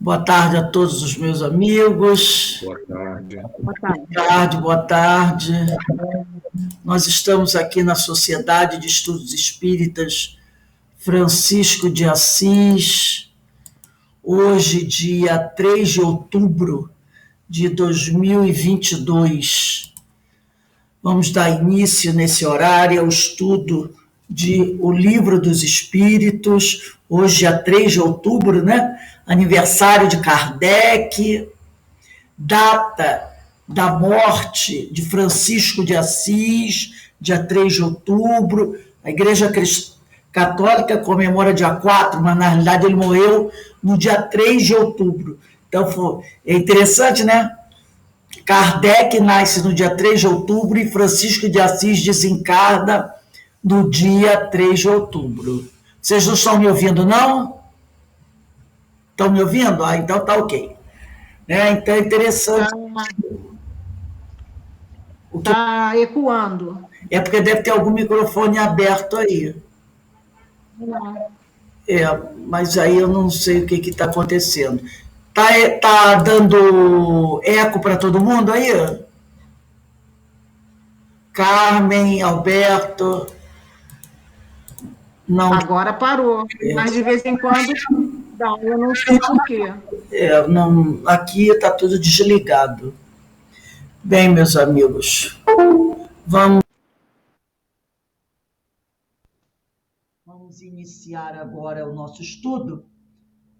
Boa tarde a todos os meus amigos. Boa tarde. Boa tarde. Boa tarde, boa tarde. Nós estamos aqui na Sociedade de Estudos Espíritas Francisco de Assis, hoje, dia 3 de outubro de 2022. Vamos dar início nesse horário ao estudo de O Livro dos Espíritos, hoje, dia 3 de outubro, né? Aniversário de Kardec, data da morte de Francisco de Assis, dia 3 de outubro. A Igreja Católica comemora dia 4, mas na realidade ele morreu no dia 3 de outubro. Então é interessante, né? Kardec nasce no dia 3 de outubro e Francisco de Assis desencarna no dia 3 de outubro. Vocês não estão me ouvindo, não? Estão me ouvindo? Ah, então tá ok. Então é interessante. Está ecoando. É porque deve ter algum microfone aberto aí. Não. Mas aí eu não sei o que está acontecendo. Tá dando eco para todo mundo aí? Carmen, Alberto. Não. Agora parou, mas de vez em quando dá, eu não sei por quê. Não, aqui está tudo desligado. Bem, meus amigos, vamos iniciar agora o nosso estudo.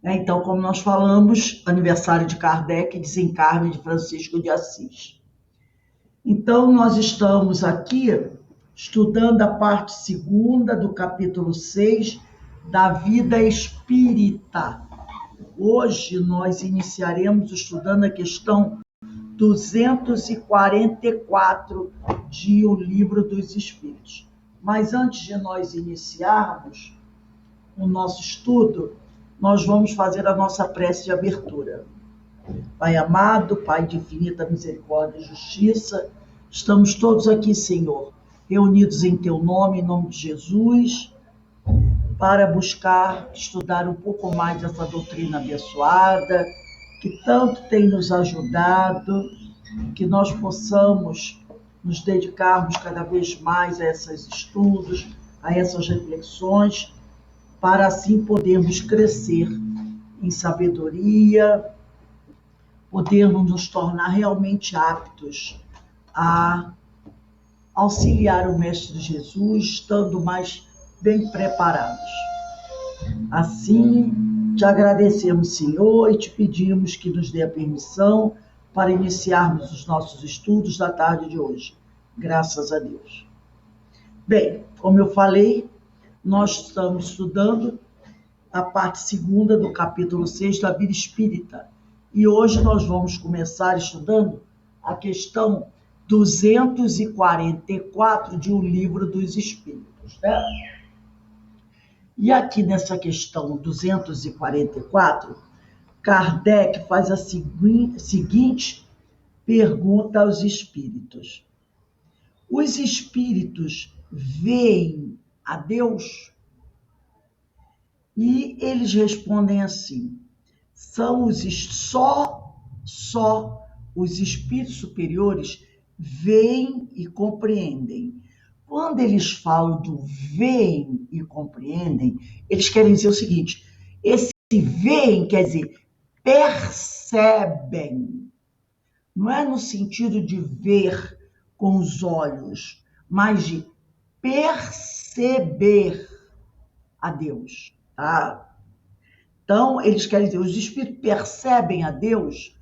Então, como nós falamos, aniversário de Kardec, desencarne de Francisco de Assis. Então, nós estamos aqui estudando a parte segunda do capítulo 6 da vida espírita. Hoje nós iniciaremos estudando a questão 244 de O Livro dos Espíritos. Mas antes de nós iniciarmos o nosso estudo, nós vamos fazer a nossa prece de abertura. Pai amado, Pai de infinita misericórdia e justiça, estamos todos aqui, Senhor, reunidos em Teu nome, em nome de Jesus, para buscar estudar um pouco mais essa doutrina abençoada, que tanto tem nos ajudado, que nós possamos nos dedicarmos cada vez mais a esses estudos, a essas reflexões, para assim podermos crescer em sabedoria, podermos nos tornar realmente aptos a auxiliar o Mestre Jesus, estando mais bem preparados. Assim, te agradecemos, Senhor, e te pedimos que nos dê a permissão para iniciarmos os nossos estudos da tarde de hoje. Graças a Deus. Bem, como eu falei, nós estamos estudando a parte segunda do capítulo 6 da vida espírita. E hoje nós vamos começar estudando a questão 244 de O Livro dos Espíritos, né? E aqui nessa questão 244, Kardec faz a seguinte pergunta aos espíritos. Os espíritos veem a Deus? E eles respondem assim: são só os espíritos superiores veem e compreendem. Quando eles falam do veem e compreendem, eles querem dizer o seguinte: esse veem quer dizer percebem. Não é no sentido de ver com os olhos, mas de perceber a Deus. Tá? Então, eles querem dizer, os espíritos percebem a Deus.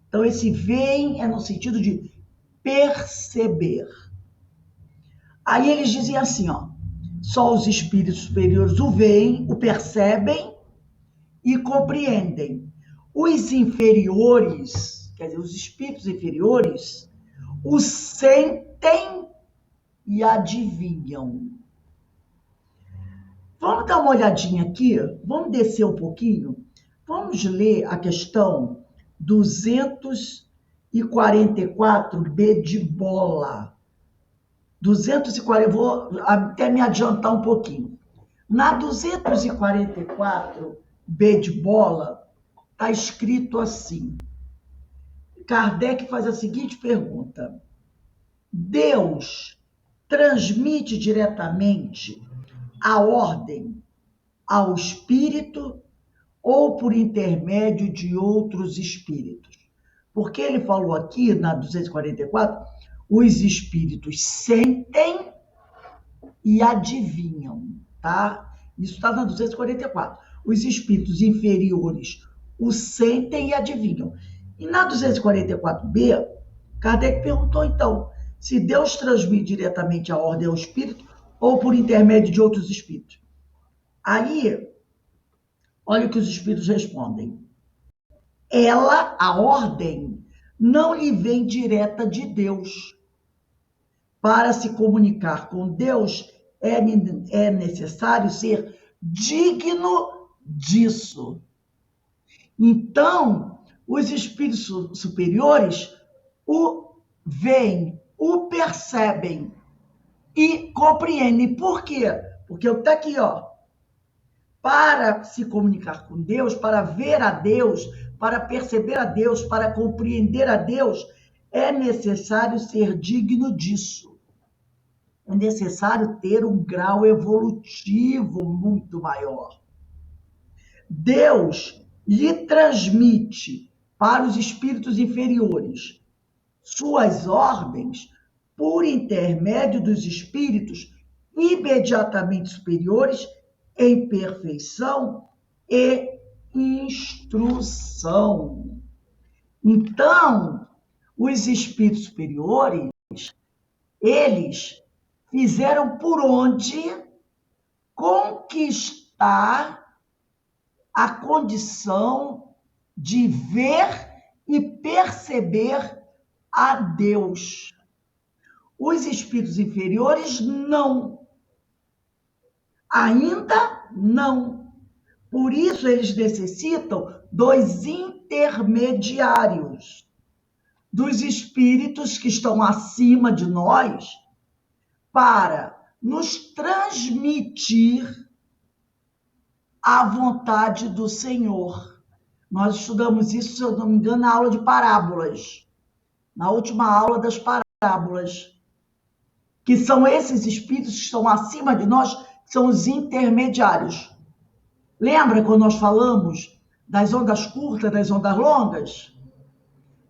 Então, esse veem é no sentido de perceber. Aí eles dizem assim, só os espíritos superiores o veem, o percebem e compreendem. Os inferiores, quer dizer, os espíritos inferiores, o sentem e adivinham. Vamos dar uma olhadinha aqui, vamos descer um pouquinho, vamos ler a questão 244B de bola. 240, vou até me adiantar um pouquinho. Na 244B de bola, está escrito assim. Kardec faz a seguinte pergunta: Deus transmite diretamente a ordem ao espírito ou por intermédio de outros espíritos? Porque ele falou aqui, na 244, os espíritos sentem e adivinham, tá? Isso está na 244. Os espíritos inferiores o sentem e adivinham. E na 244b, Kardec perguntou, então, se Deus transmite diretamente a ordem ao espírito ou por intermédio de outros espíritos. Aí, olha o que os espíritos respondem. Ela, a ordem, não lhe vem direta de Deus. Para se comunicar com Deus, é necessário ser digno disso. Então, os espíritos superiores o veem, o percebem e compreendem. Por quê? Porque está aqui, ó. Para se comunicar com Deus, para ver a Deus, para perceber a Deus, para compreender a Deus, é necessário ser digno disso. É necessário ter um grau evolutivo muito maior. Deus lhe transmite para os espíritos inferiores suas ordens por intermédio dos espíritos imediatamente superiores em perfeição e instrução. Então, os espíritos superiores, eles fizeram por onde conquistar a condição de ver e perceber a Deus. Os espíritos inferiores, não. Ainda não. Por isso, eles necessitam dos intermediários, dos espíritos que estão acima de nós, para nos transmitir a vontade do Senhor. Nós estudamos isso, se eu não me engano, na aula de parábolas, na última aula das parábolas, que são esses espíritos que estão acima de nós, são os intermediários. Lembra quando nós falamos das ondas curtas, das ondas longas?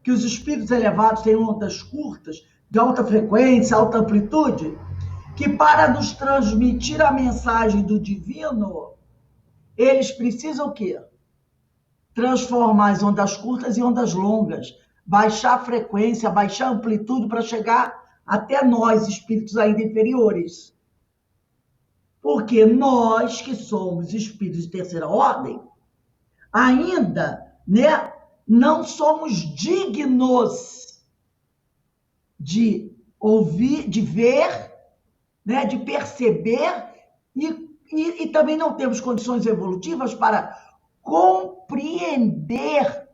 Que os espíritos elevados têm ondas curtas, de alta frequência, alta amplitude, que para nos transmitir a mensagem do divino, eles precisam o quê? Transformar as ondas curtas em ondas longas, baixar a frequência, baixar a amplitude para chegar até nós, espíritos ainda inferiores. Porque nós, que somos espíritos de terceira ordem, ainda, não somos dignos de ouvir, de ver, de perceber e também não temos condições evolutivas para compreender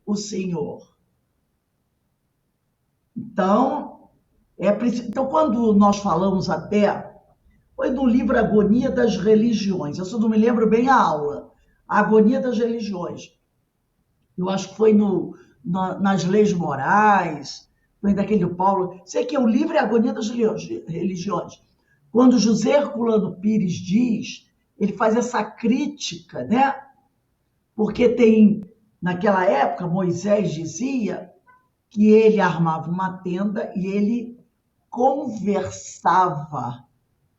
o Senhor. Então, então, quando nós falamos até, foi no livro Agonia das Religiões, eu só não me lembro bem a aula, a Agonia das Religiões. Eu acho que foi nas Leis Morais, foi daquele do Paulo, sei que o livro é Agonia das Religiões. Quando José Herculano Pires diz, ele faz essa crítica, Porque naquela época, Moisés dizia que ele armava uma tenda e ele conversava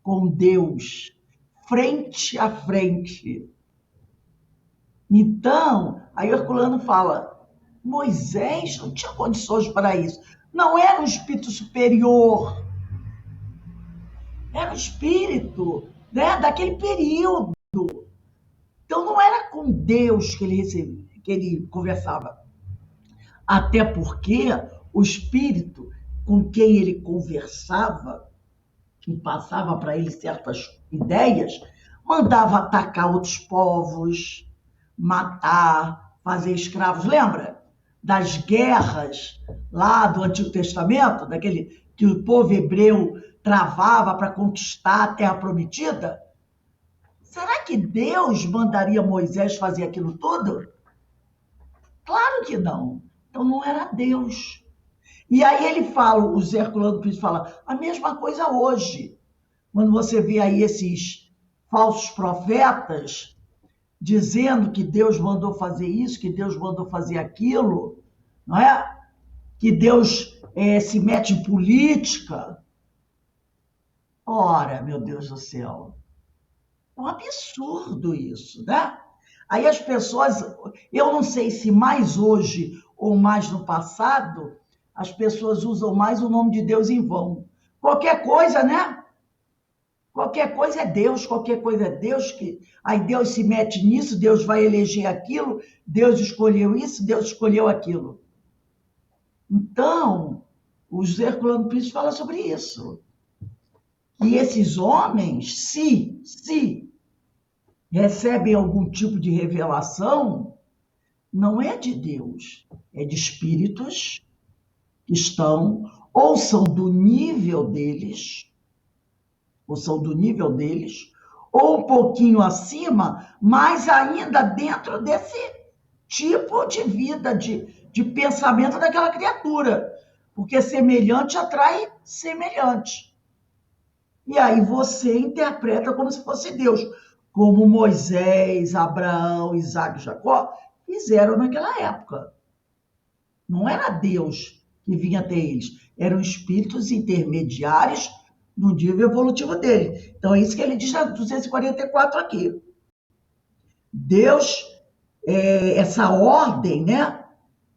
com Deus, frente a frente. Então, aí Herculano fala, Moisés não tinha condições para isso. Não era um espírito superior, era um espírito daquele período. Então, não era com Deus que ele conversava. Até porque o espírito com quem ele conversava, que passava para ele certas ideias, mandava atacar outros povos, matar, fazer escravos. Lembra das guerras lá do Antigo Testamento, daquele que o povo hebreu travava para conquistar a Terra Prometida? Será que Deus mandaria Moisés fazer aquilo tudo? Claro que não. Então não era Deus. E aí ele fala, o Zé Herculano Pires fala, a mesma coisa hoje. Quando você vê aí esses falsos profetas dizendo que Deus mandou fazer isso, que Deus mandou fazer aquilo, não é? Que Deus se mete em política. Ora, meu Deus do céu, é um absurdo isso, né? Aí as pessoas, eu não sei se mais hoje ou mais no passado, as pessoas usam mais o nome de Deus em vão. Qualquer coisa, né? Qualquer coisa é Deus, qualquer coisa é Deus, que aí Deus se mete nisso, Deus vai eleger aquilo, Deus escolheu isso, Deus escolheu aquilo. Então, o José Herculano Pires fala sobre isso. E esses homens, se recebem algum tipo de revelação, não é de Deus, é de espíritos que estão, ou são do nível deles, ou um pouquinho acima, mas ainda dentro desse tipo de vida, de pensamento daquela criatura. Porque semelhante atrai semelhante. E aí você interpreta como se fosse Deus, como Moisés, Abraão, Isaac e Jacó fizeram naquela época. Não era Deus que vinha até eles, eram espíritos intermediários no nível evolutivo dele. Então é isso que ele diz na 244 aqui. Deus, essa ordem, né?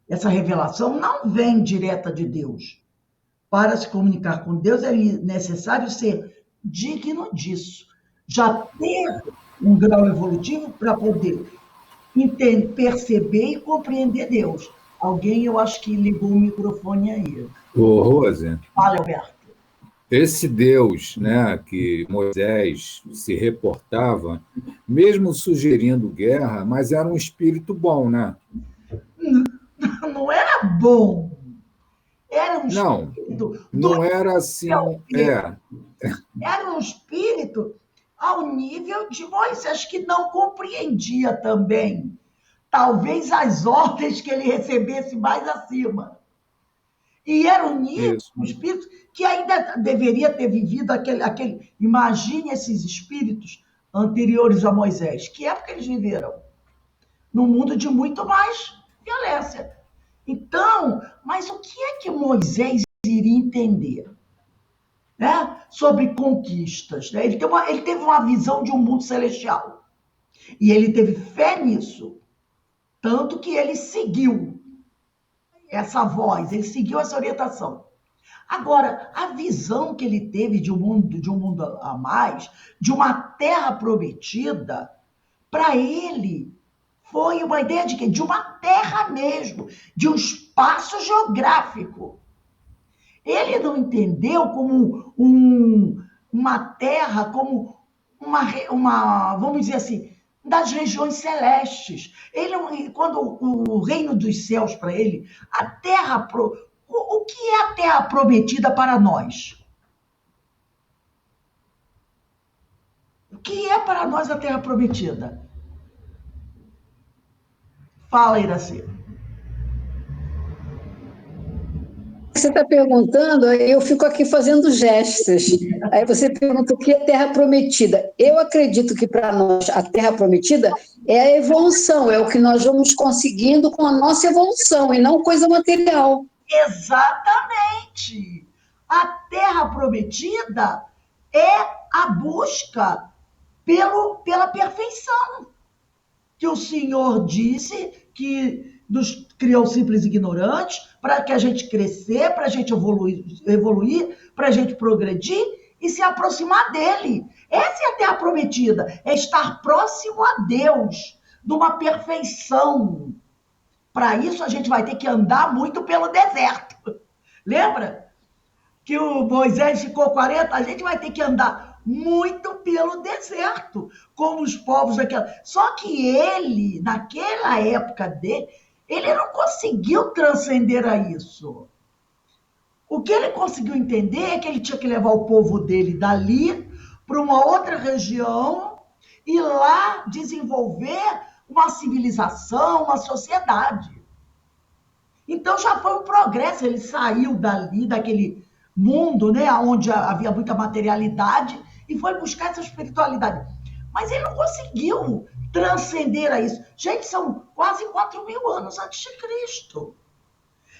Essa revelação não vem direta de Deus. Para se comunicar com Deus é necessário ser digno disso. Já ter um grau evolutivo para poder perceber e compreender Deus. Alguém, eu acho que ligou o microfone aí. Ô, Rose, Fala, Alberto. esse Deus, né, que Moisés se reportava, mesmo sugerindo guerra, mas era um espírito bom, né? Não era bom. Era um Não, espírito. não era assim. Era um espírito ao nível de Moisés, que não compreendia também. Talvez as ordens que ele recebesse mais acima. E era um nível, um espírito que ainda deveria ter vivido aquele. Imagine esses espíritos anteriores a Moisés. Que época eles viveram? Num mundo de muito mais violência. Então, mas o que é que Moisés iria entender? Né? Sobre conquistas. Né? Ele teve uma visão de um mundo celestial. E ele teve fé nisso. Tanto que ele seguiu essa voz, ele seguiu essa orientação. Agora, a visão que ele teve de um mundo a mais, de uma terra prometida, para ele foi uma ideia de quê? De uma terra mesmo, de um espaço geográfico. Ele não entendeu como uma terra, como vamos dizer assim, das regiões celestes. Quando o reino dos céus para ele, a terra, o que é a terra prometida para nós? O que é para nós a terra prometida? Fala, Iraci. Você está perguntando, aí eu fico aqui fazendo gestos. Aí você pergunta o que é terra prometida. Eu acredito que para nós a terra prometida é a evolução, é o que nós vamos conseguindo com a nossa evolução e não coisa material. Exatamente. A terra prometida é a busca pela perfeição. Que o Senhor disse que nos criou simples e ignorantes para que a gente crescer, para a gente evoluir, para a gente progredir e se aproximar dele. Essa é a terra prometida, é estar próximo a Deus, de uma perfeição. Para isso, a gente vai ter que andar muito pelo deserto. Lembra? Que o Moisés ficou 40, a gente vai ter que andar muito pelo deserto, como os povos daquela. Só que ele, naquela época dele, ele não conseguiu transcender a isso. O que ele conseguiu entender é que ele tinha que levar o povo dele dali para uma outra região e lá desenvolver uma civilização, uma sociedade. Então já foi um progresso, ele saiu dali, daquele mundo, né, onde havia muita materialidade, e foi buscar essa espiritualidade. Mas ele não conseguiu transcender a isso. Gente, são quase 4.000 anos antes de Cristo.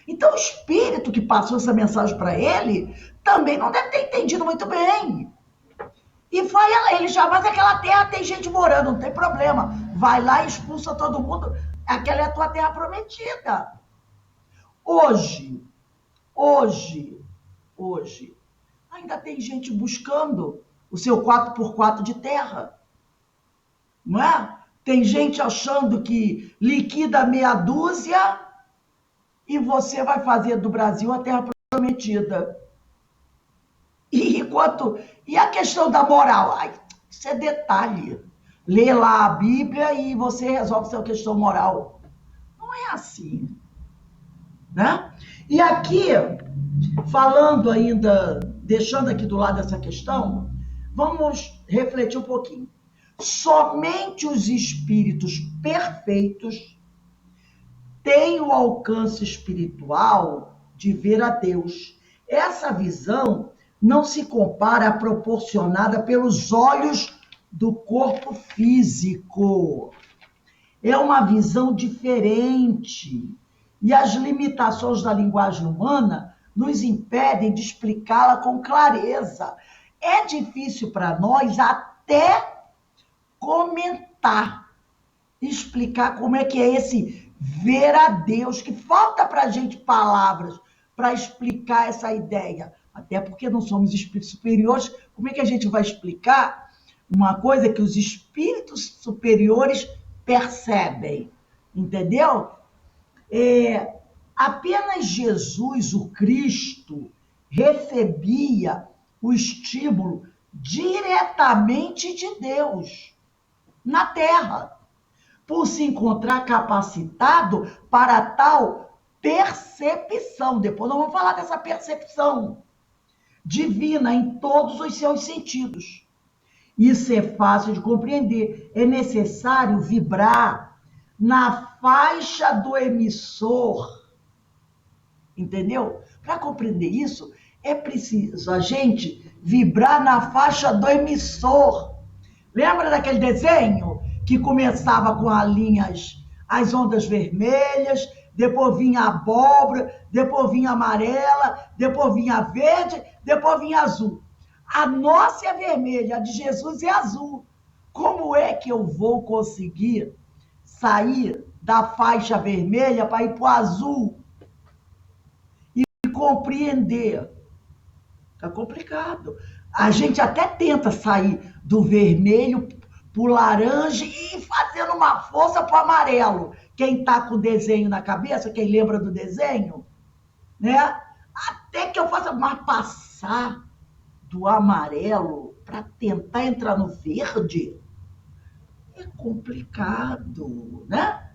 Então o espírito que passou essa mensagem para ele também não deve ter entendido muito bem. E foi ele já, mas aquela terra tem gente morando, não tem problema. Vai lá e expulsa todo mundo. Aquela é a tua terra prometida. Hoje, ainda tem gente buscando o seu 4x4 de terra. Não é? Tem gente achando que liquida meia dúzia e você vai fazer do Brasil a terra prometida. E a questão da moral? Ai, isso é detalhe. Lê lá a Bíblia e você resolve sua questão moral. Não é assim. Né? E aqui, falando ainda, deixando aqui do lado essa questão, vamos refletir um pouquinho. Somente os espíritos perfeitos têm o alcance espiritual de ver a Deus. Essa visão não se compara à proporcionada pelos olhos do corpo físico. É uma visão diferente. E as limitações da linguagem humana nos impedem de explicá-la com clareza. É difícil para nós até comentar, explicar como é que é esse ver a Deus, que falta para a gente palavras para explicar essa ideia. Até porque não somos espíritos superiores, como é que a gente vai explicar uma coisa que os espíritos superiores percebem? Entendeu? Apenas Jesus, o Cristo, recebia o estímulo diretamente de Deus na Terra, por se encontrar capacitado para tal percepção. Depois nós vamos falar dessa percepção divina em todos os seus sentidos. Isso é fácil de compreender. É necessário vibrar na faixa do emissor. Entendeu? Para compreender isso, é preciso a gente vibrar na faixa do emissor. Lembra daquele desenho que começava com as ondas vermelhas, depois vinha a abóbora, depois vinha a amarela, depois vinha a verde, depois vinha a azul. A nossa é vermelha, a de Jesus é azul. Como é que eu vou conseguir sair da faixa vermelha para ir para o azul e compreender? Fica complicado. A gente até tenta sair do vermelho para o laranja e fazendo uma força para o amarelo. Quem está com o desenho na cabeça, quem lembra do desenho, né? Até que eu faça mais passar do amarelo para tentar entrar no verde é complicado, né?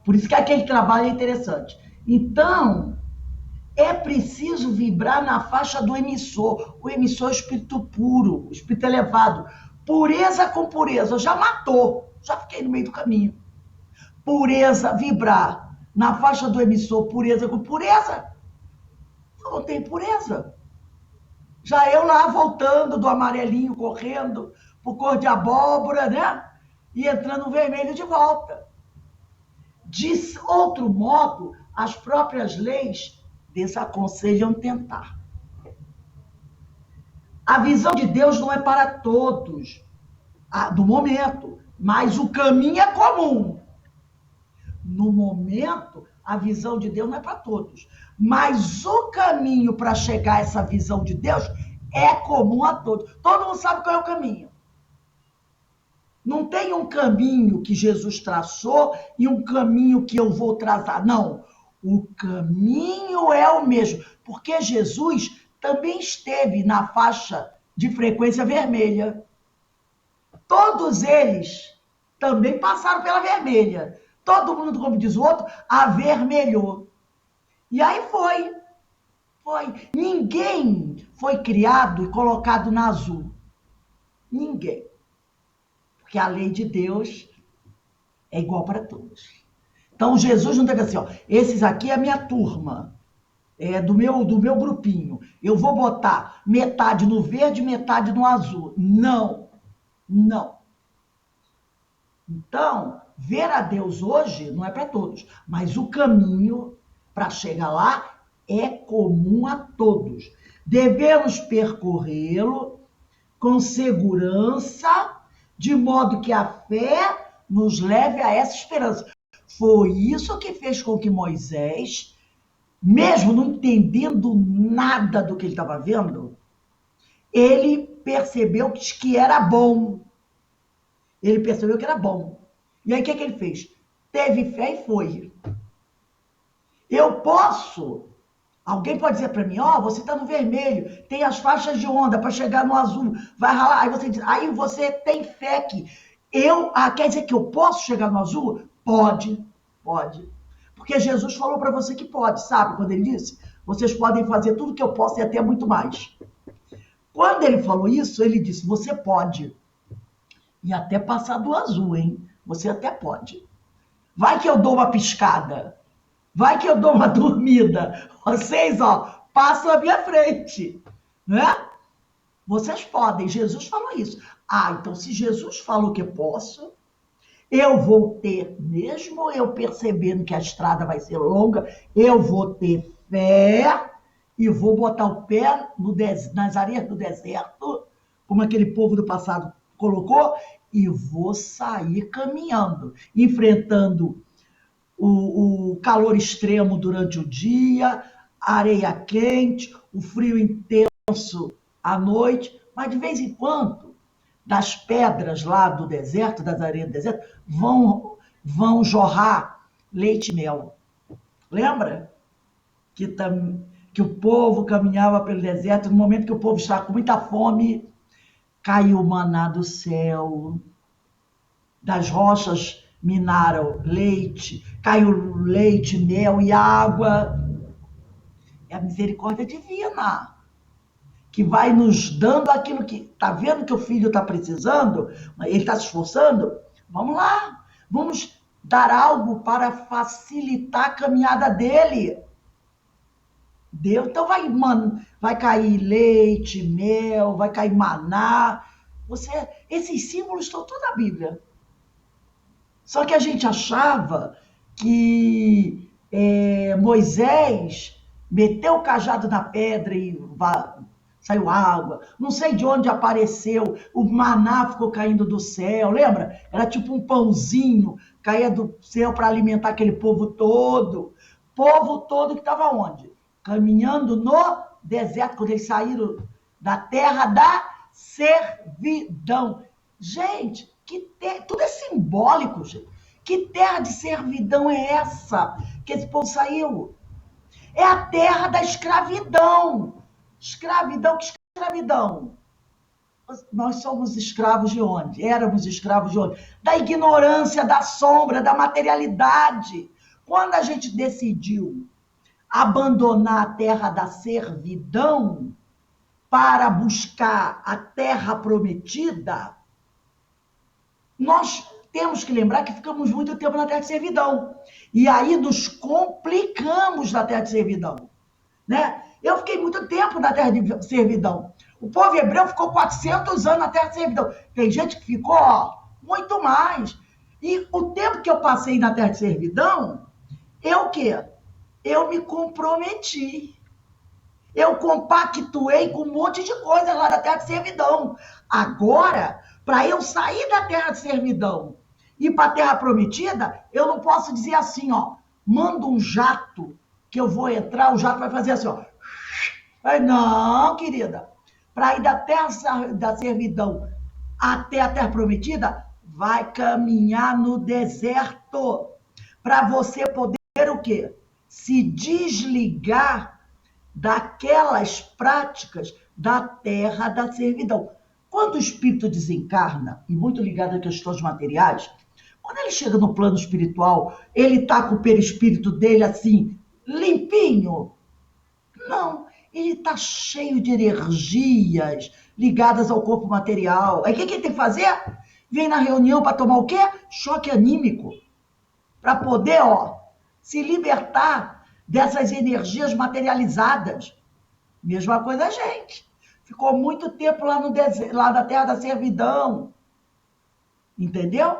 Por isso que aquele trabalho é interessante. Então, é preciso vibrar na faixa do emissor. O emissor é o espírito puro, o espírito elevado. Pureza com pureza. Já matou. Já fiquei no meio do caminho. Pureza, vibrar na faixa do emissor, pureza com pureza. Eu não tenho pureza. Já eu lá voltando do amarelinho, correndo por cor de abóbora, né? E entrando no vermelho de volta. De outro modo, as próprias leis desaconselham tentar. A visão de Deus não é para todos, do momento, mas o caminho é comum. No momento, a visão de Deus não é para todos, mas o caminho para chegar a essa visão de Deus é comum a todos. Todo mundo sabe qual é o caminho. Não tem um caminho que Jesus traçou e um caminho que eu vou traçar. Não. O caminho é o mesmo, porque Jesus também esteve na faixa de frequência vermelha. Todos eles também passaram pela vermelha. Todo mundo, como diz o outro, avermelhou. E aí foi. Ninguém foi criado e colocado na azul. Ninguém. Porque a lei de Deus é igual para todos. Então, Jesus não teve assim, ó, esses aqui é a minha turma, do meu grupinho. Eu vou botar metade no verde, metade no azul. Não, não. Então, ver a Deus hoje não é para todos, mas o caminho para chegar lá é comum a todos. Devemos percorrê-lo com segurança, de modo que a fé nos leve a essa esperança. Foi isso que fez com que Moisés, mesmo não entendendo nada do que ele estava vendo, ele percebeu que era bom. Ele percebeu que era bom. E aí o que ele fez? Teve fé e foi. Eu posso. Alguém pode dizer para mim, você está no vermelho, tem as faixas de onda para chegar no azul, vai ralar. Aí você tem fé que quer dizer que eu posso chegar no azul? Pode. Porque Jesus falou para você que pode, sabe? Quando ele disse, vocês podem fazer tudo que eu posso e até muito mais. Quando ele falou isso, ele disse, você pode. E até passar do azul, hein? Você até pode. Vai que eu dou uma piscada. Vai que eu dou uma dormida. Vocês, passam à minha frente. Né? Vocês podem. Jesus falou isso. Então se Jesus falou que posso, eu vou ter, mesmo eu percebendo que a estrada vai ser longa, eu vou ter fé e vou botar o pé nas areias do deserto, como aquele povo do passado colocou, e vou sair caminhando, enfrentando o calor extremo durante o dia, a areia quente, o frio intenso à noite, mas de vez em quando, das pedras lá do deserto, das areias do deserto, vão jorrar leite e mel. Lembra? Que o povo caminhava pelo deserto, no momento que o povo estava com muita fome, caiu o maná do céu, das rochas minaram leite, caiu leite, mel e água. É a misericórdia divina, que vai nos dando aquilo que... Está vendo que o filho está precisando? Ele está se esforçando? Vamos lá, vamos dar algo para facilitar a caminhada dele. Deus, então vai cair leite, mel, vai cair maná. Esses símbolos estão todos na Bíblia. Só que a gente achava que Moisés meteu o cajado na pedra e saiu água. Não sei de onde apareceu, o maná ficou caindo do céu, lembra? Era tipo um pãozinho, caía do céu para alimentar aquele povo todo. Povo todo que estava onde? Caminhando no deserto, quando eles saíram da terra da servidão. Gente, tudo é simbólico, gente. Que terra de servidão é essa que esse povo saiu? É a terra da escravidão. Escravidão, que escravidão? Nós somos escravos de onde? Éramos escravos de onde? Da ignorância, da sombra, da materialidade. Quando a gente decidiu abandonar a terra da servidão para buscar a terra prometida, nós temos que lembrar que ficamos muito tempo na terra de servidão. E aí nos complicamos na terra de servidão. Né? Eu fiquei muito tempo na terra de servidão. O povo hebreu ficou 400 anos na terra de servidão. Tem gente que ficou muito mais. E o tempo que eu passei na terra de servidão, o quê? Eu me comprometi. Eu compactuei com um monte de coisa lá da terra de servidão. Agora, para eu sair da terra de servidão e ir para a terra prometida, eu não posso dizer assim, manda um jato que eu vou entrar, o jato vai fazer assim, Não, querida. Para ir da terra da servidão até a terra prometida, vai caminhar no deserto. Para você poder o quê? Se desligar daquelas práticas da terra da servidão. Quando o espírito desencarna, e muito ligado a questões materiais, quando ele chega no plano espiritual, ele está com o perispírito dele assim, limpinho? Não, ele está cheio de energias ligadas ao corpo material. Aí o que ele tem que fazer? Vem na reunião para tomar o quê? Choque anímico. para poder, se libertar dessas energias materializadas. Mesma coisa a gente. Ficou muito tempo lá no deserto, lá na terra da servidão. Entendeu?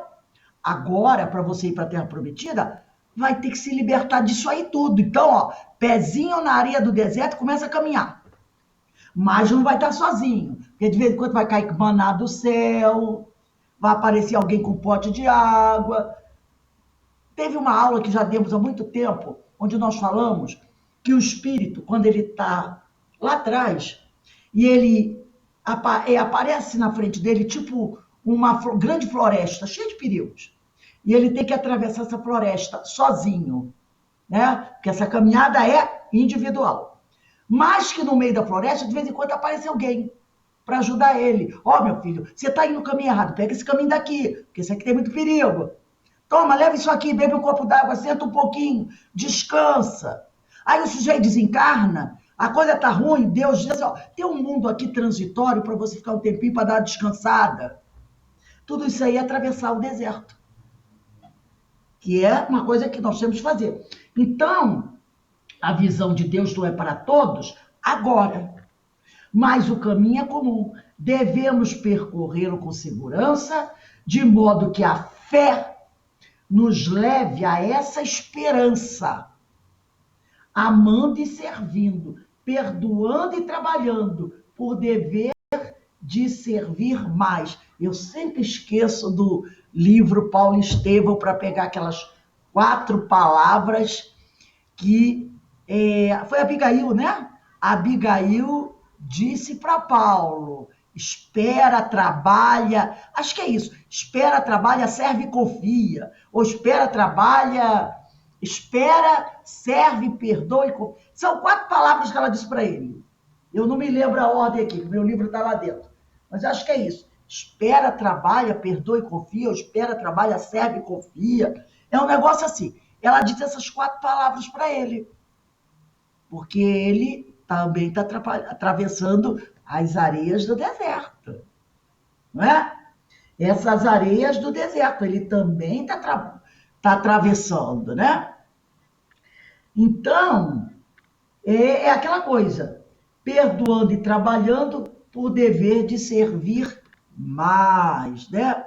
Agora, para você ir para a Terra Prometida, vai ter que se libertar disso aí tudo. Então, pezinho na areia do deserto, começa a caminhar. Mas não vai estar sozinho. Porque de vez em quando vai cair maná do céu, vai aparecer alguém com um pote de água. Teve uma aula que já demos há muito tempo, onde nós falamos que o espírito, quando ele está lá atrás, e ele aparece na frente dele, tipo uma grande floresta, cheia de perigos. E ele tem que atravessar essa floresta sozinho, né? Porque essa caminhada é individual. Mas que no meio da floresta, de vez em quando, aparece alguém para ajudar ele. Meu filho, você está indo no caminho errado, pega esse caminho daqui, porque esse aqui tem muito perigo. Toma, leva isso aqui, bebe um copo d'água, senta um pouquinho, descansa. Aí o sujeito desencarna, a coisa tá ruim, Deus diz assim, tem um mundo aqui transitório para você ficar um tempinho para dar uma descansada. Tudo isso aí é atravessar o deserto. Que é uma coisa que nós temos que fazer. Então, a visão de Deus não é para todos agora. Mas o caminho é comum. Devemos percorrê-lo com segurança, de modo que a fé nos leve a essa esperança, amando e servindo, perdoando e trabalhando, por dever de servir mais. Eu sempre esqueço do livro Paulo Estevão para pegar aquelas 4 palavras que foi Abigail, né? Abigail disse para Paulo: espera, trabalha, acho que é isso, espera, trabalha, serve e confia, ou espera, trabalha, espera, serve, perdoa e confia. São 4 palavras que ela disse para ele. Eu não me lembro a ordem aqui, meu livro está lá dentro, mas acho que é isso. Espera, trabalha, perdoa e confia, ou espera, trabalha, serve e confia. É um negócio assim. Ela disse essas 4 palavras para ele, porque ele também está atravessando as areias do deserto, não é? Essas areias do deserto, ele também está atravessando, né? Então, é aquela coisa, perdoando e trabalhando por dever de servir mais, né?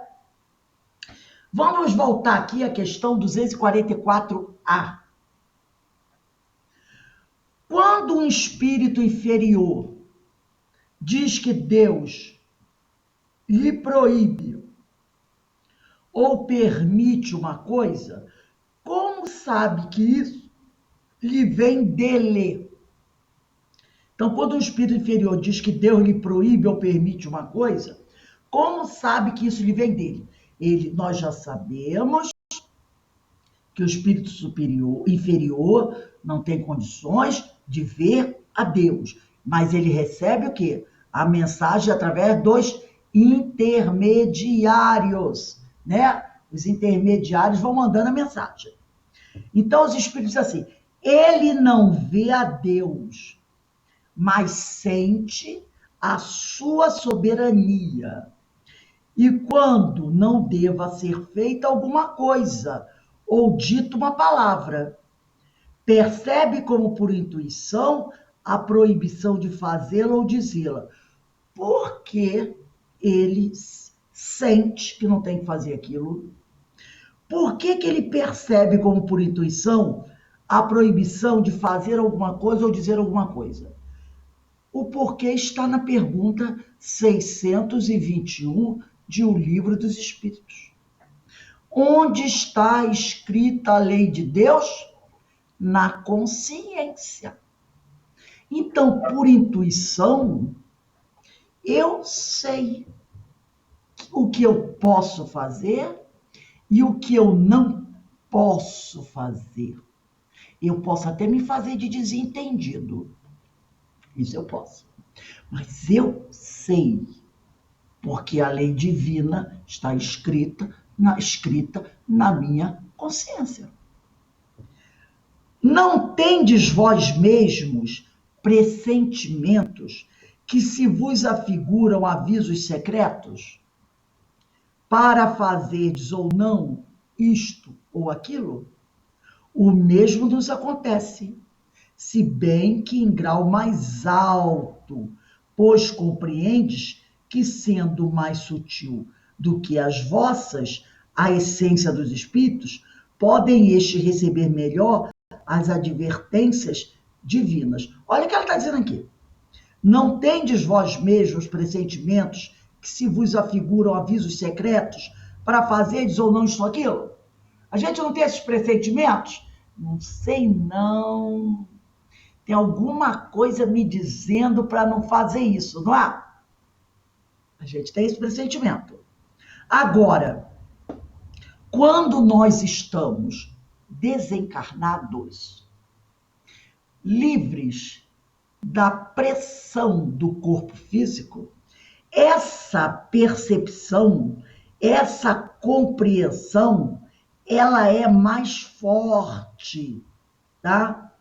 Vamos voltar aqui à questão 244A. Quando um espírito inferior diz que Deus lhe proíbe ou permite uma coisa, como sabe que isso lhe vem dele? Então, quando um espírito inferior diz que Deus lhe proíbe ou permite uma coisa, como sabe que isso lhe vem dele? Nós já sabemos que o espírito inferior não tem condições de ver a Deus, mas ele recebe o quê? A mensagem através dos intermediários, né? Os intermediários vão mandando a mensagem. Então, os espíritos dizem assim, ele não vê a Deus, mas sente a sua soberania. E quando não deva ser feita alguma coisa, ou dito uma palavra, percebe como por intuição a proibição de fazê-la ou dizê-la, porque ele sente que não tem que fazer aquilo. Por que ele percebe como por intuição a proibição de fazer alguma coisa ou dizer alguma coisa? O porquê está na pergunta 621 de O Livro dos Espíritos. Onde está escrita a lei de Deus? Na consciência. Então, por intuição, eu sei o que eu posso fazer e o que eu não posso fazer. Eu posso até me fazer de desentendido. Isso eu posso. Mas eu sei, porque a lei divina está escrita na minha consciência. Não tendes vós mesmos pressentimentos que se vos afiguram avisos secretos, para fazerdes ou não isto ou aquilo, o mesmo nos acontece, se bem que em grau mais alto, pois compreendes que, sendo mais sutil do que as vossas, a essência dos espíritos, podem estes receber melhor as advertências divinas. Olha o que ela está dizendo aqui. Não tendes vós mesmos pressentimentos que se vos afiguram avisos secretos para fazeres ou não isto ou aquilo? A gente não tem esses pressentimentos? Não sei não. Tem alguma coisa me dizendo para não fazer isso, não é? A gente tem esse pressentimento. Agora, quando nós estamos desencarnados, livres da pressão do corpo físico, essa percepção, essa compreensão, ela é mais forte, tá?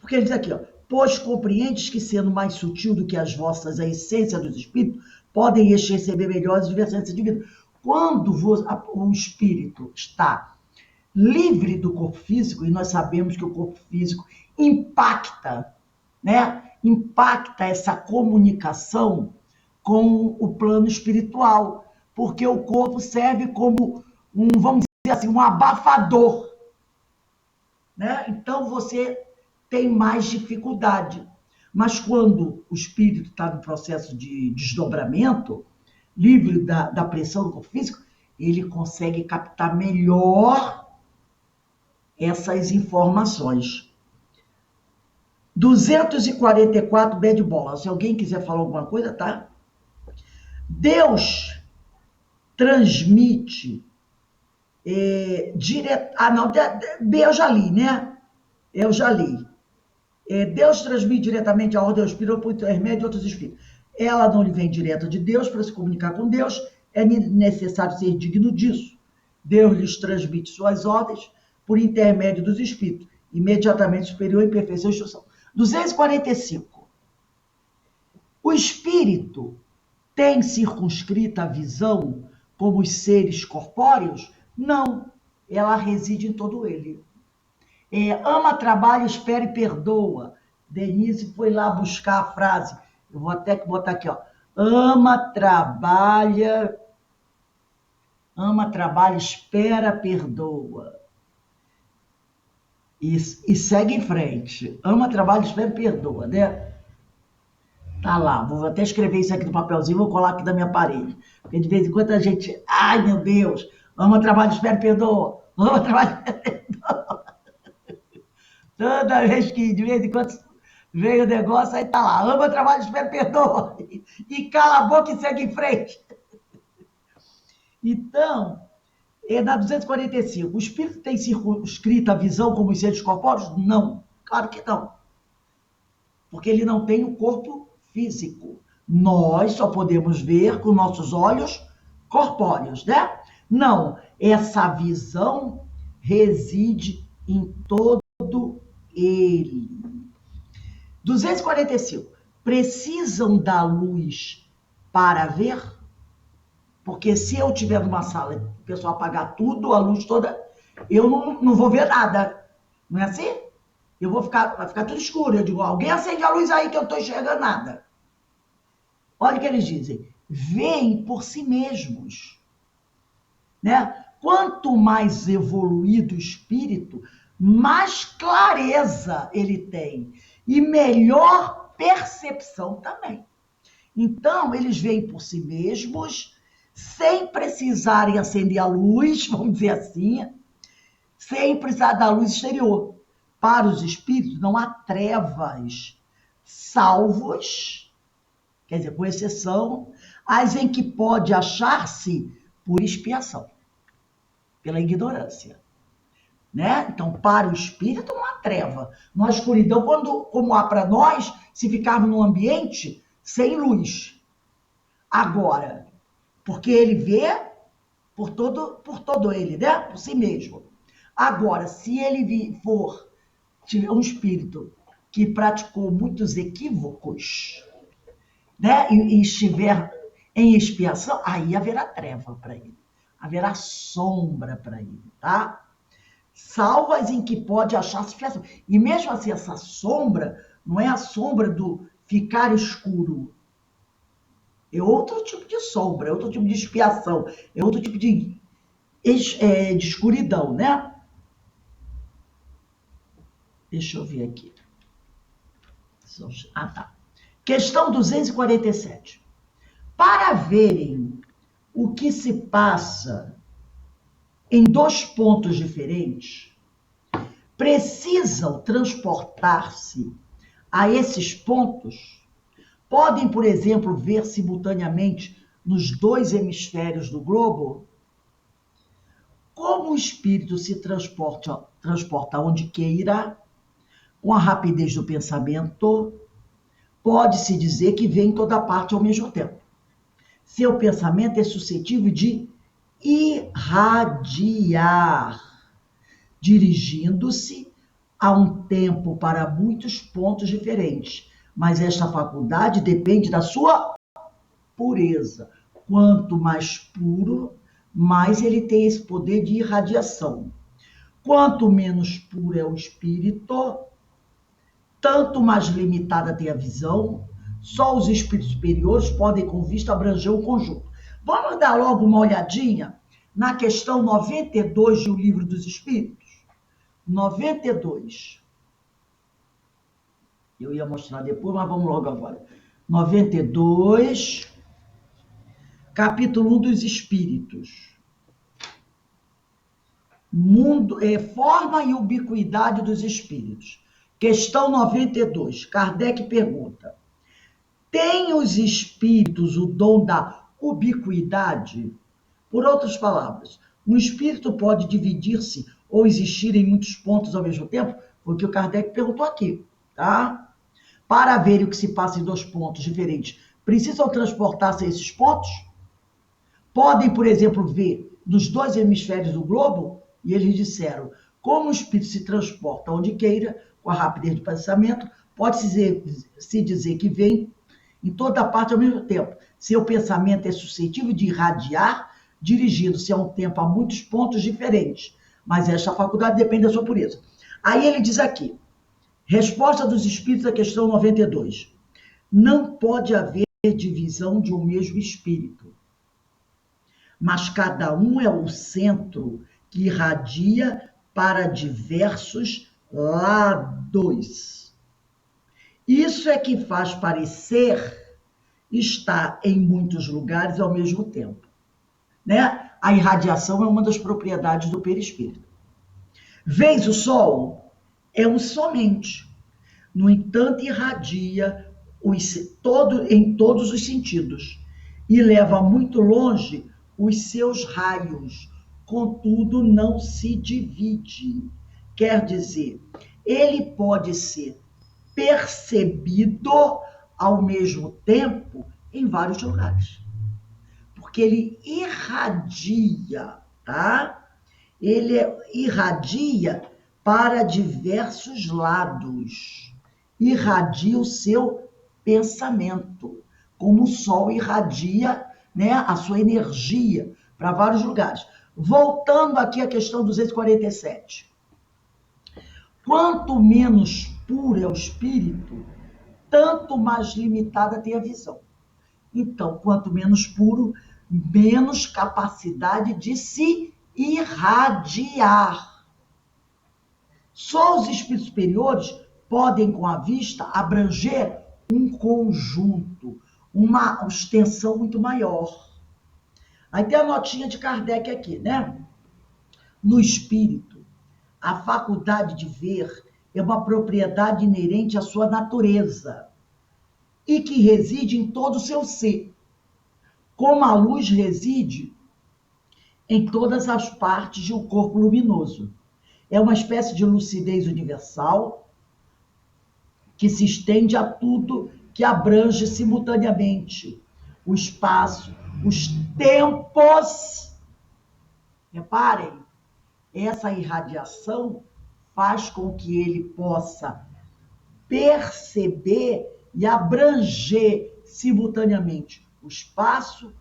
Porque ele diz aqui, ó, pois compreendes que, sendo mais sutil do que as vossas, a essência dos espíritos, podem estes receber melhores advertências de vida. Quando o espírito está livre do corpo físico, e nós sabemos que o corpo físico impacta, né? Impacta essa comunicação com o plano espiritual, porque o corpo serve como vamos dizer assim, um abafador, né? Então você tem mais dificuldade. Mas quando o espírito está no processo de desdobramento, livre da pressão do corpo físico, ele consegue captar melhor essas informações. 244 B de bola. Se alguém quiser falar alguma coisa, tá? Deus transmite direto. Ah, não, B eu já li, né? Eu já li. Deus transmite diretamente a ordem ao espírito por intermédio de outros espíritos. Ela não lhe vem direto de Deus para se comunicar com Deus, é necessário ser digno disso. Deus lhes transmite suas ordens por intermédio dos espíritos, imediatamente superior em perfeição e instrução. 245. O espírito tem circunscrita a visão como os seres corpóreos? Não, ela reside em todo ele. Ama, trabalha, espera e perdoa. Denise foi lá buscar a frase. Eu vou até botar aqui, ó. Ama, trabalha, espera, perdoa. E segue em frente. Ama, trabalha, espera e perdoa, né? Tá lá. Vou até escrever isso aqui no papelzinho, vou colar aqui na minha parede. Porque de vez em quando a gente... Ai, meu Deus! Ama, trabalha, espera e perdoa. Ama, trabalha, espera e perdoa. Toda vez que, de vez em quando, veio o negócio, aí tá lá. Ama, trabalha, espera, perdoa. E cala a boca e segue em frente. Então, na 245, o espírito tem circunscrita a visão como os seres corpóreos? Não, claro que não. Porque ele não tem o corpo físico. Nós só podemos ver com nossos olhos corpóreos, né? Não, essa visão reside em todo ele. 245. Precisam da luz para ver? Porque se eu estiver numa sala e o pessoal apagar tudo, a luz toda, eu não vou ver nada. Não é assim? Vai ficar tudo escuro. Eu digo, alguém acende a luz aí que eu não estou enxergando nada. Olha o que eles dizem. Veem por si mesmos. Né? Quanto mais evoluído o espírito, mais clareza ele tem e melhor percepção também. Então, eles veem por si mesmos, sem precisarem acender a luz, vamos dizer assim, sem precisar da luz exterior. Para os espíritos, não há trevas, salvos, quer dizer, com exceção, as em que pode achar-se por expiação, pela ignorância. Né? Então, para o espírito, não há treva. Não há escuridão, como há para nós, se ficarmos num ambiente sem luz. Agora, porque ele vê por todo ele, né? Por si mesmo. Agora, se ele tiver um espírito que praticou muitos equívocos, né? E estiver em expiação, aí haverá treva para ele. haverá sombra para ele, tá? Salvo as em que pode achar-se expressão. E mesmo assim, essa sombra não é a sombra do ficar escuro. É outro tipo de sombra, é outro tipo de expiação, é outro tipo de escuridão, né? Deixa eu ver aqui. Ah, tá. Questão 247. Para verem o que se passa em dois pontos diferentes, precisam transportar-se a esses pontos. Podem, por exemplo, ver simultaneamente nos dois hemisférios do globo. Como o espírito se transporta onde queira, com a rapidez do pensamento, pode-se dizer que vê em toda parte ao mesmo tempo. Seu pensamento é suscetível de irradiar, dirigindo-se a um tempo para muitos pontos diferentes, mas esta faculdade depende da sua pureza. Quanto mais puro, mais ele tem esse poder de irradiação. Quanto menos puro é o espírito, tanto mais limitada tem a visão. Só os espíritos superiores podem, com vista, abranger o conjunto. Vamos dar logo uma olhadinha na questão 92 do Livro dos Espíritos? 92. Eu ia mostrar depois, mas vamos logo agora. 92, capítulo 1 dos Espíritos. Forma e ubiquidade dos espíritos. Questão 92. Kardec pergunta: tem os espíritos o dom da ubiquidade? Por outras palavras, um espírito pode dividir-se ou existir em muitos pontos ao mesmo tempo? Foi o que o Kardec perguntou aqui, tá? Para ver o que se passa em dois pontos diferentes, precisam transportar-se a esses pontos? Podem, por exemplo, ver nos dois hemisférios do globo? E eles disseram: como o espírito se transporta onde queira, com a rapidez do pensamento, pode-se dizer que vem em toda parte ao mesmo tempo. Seu pensamento é suscetível de irradiar, dirigindo-se a um tempo a muitos pontos diferentes, mas esta faculdade depende da sua pureza. Aí ele diz aqui, resposta dos espíritos à questão 92. Não pode haver divisão de um mesmo espírito, mas cada um é o centro que irradia para diversos lados. Isso é que faz parecer estar em muitos lugares ao mesmo tempo, né? A irradiação é uma das propriedades do perispírito. Vês o sol? É um somente. No entanto, irradia em todos os sentidos e leva muito longe os seus raios, contudo não se divide. Quer dizer, ele pode ser percebido ao mesmo tempo em vários lugares. Porque ele irradia, tá? Ele irradia para diversos lados. Irradia o seu pensamento, como o sol irradia, né, a sua energia para vários lugares. Voltando aqui à questão 247. Quanto menos puro é o espírito, tanto mais limitada tem a visão. Então, quanto menos puro, menos capacidade de se irradiar. Só os espíritos superiores podem, com a vista, abranger um conjunto, uma extensão muito maior. Aí tem a notinha de Kardec aqui, né? No espírito, a faculdade de ver é uma propriedade inerente à sua natureza e que reside em todo o seu ser, como a luz reside em todas as partes de um corpo luminoso. É uma espécie de lucidez universal que se estende a tudo, que abrange simultaneamente o espaço, os tempos. Reparem, essa irradiação faz com que ele possa perceber e abranger simultaneamente o espaço,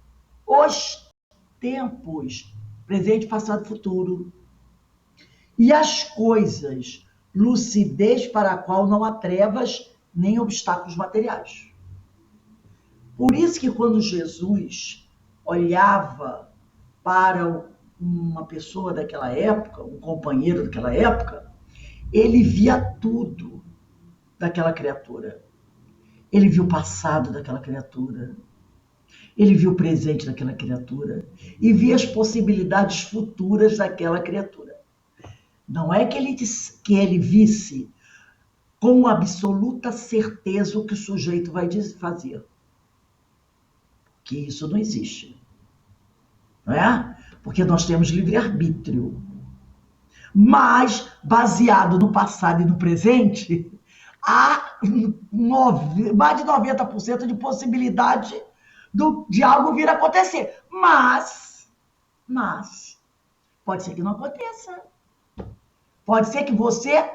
os tempos presente, passado e futuro. E as coisas, lucidez para a qual não há trevas nem obstáculos materiais. Por isso que quando Jesus olhava para uma pessoa daquela época, um companheiro daquela época, ele via tudo daquela criatura. Ele viu o passado daquela criatura. Ele viu o presente daquela criatura. E via as possibilidades futuras daquela criatura. Não é que ele visse com absoluta certeza o que o sujeito vai fazer. Que isso não existe. Não é? Porque nós temos livre-arbítrio. Mas, baseado no passado e no presente, há mais de 90% de possibilidade de algo vir a acontecer. Mas, pode ser que não aconteça. Pode ser que você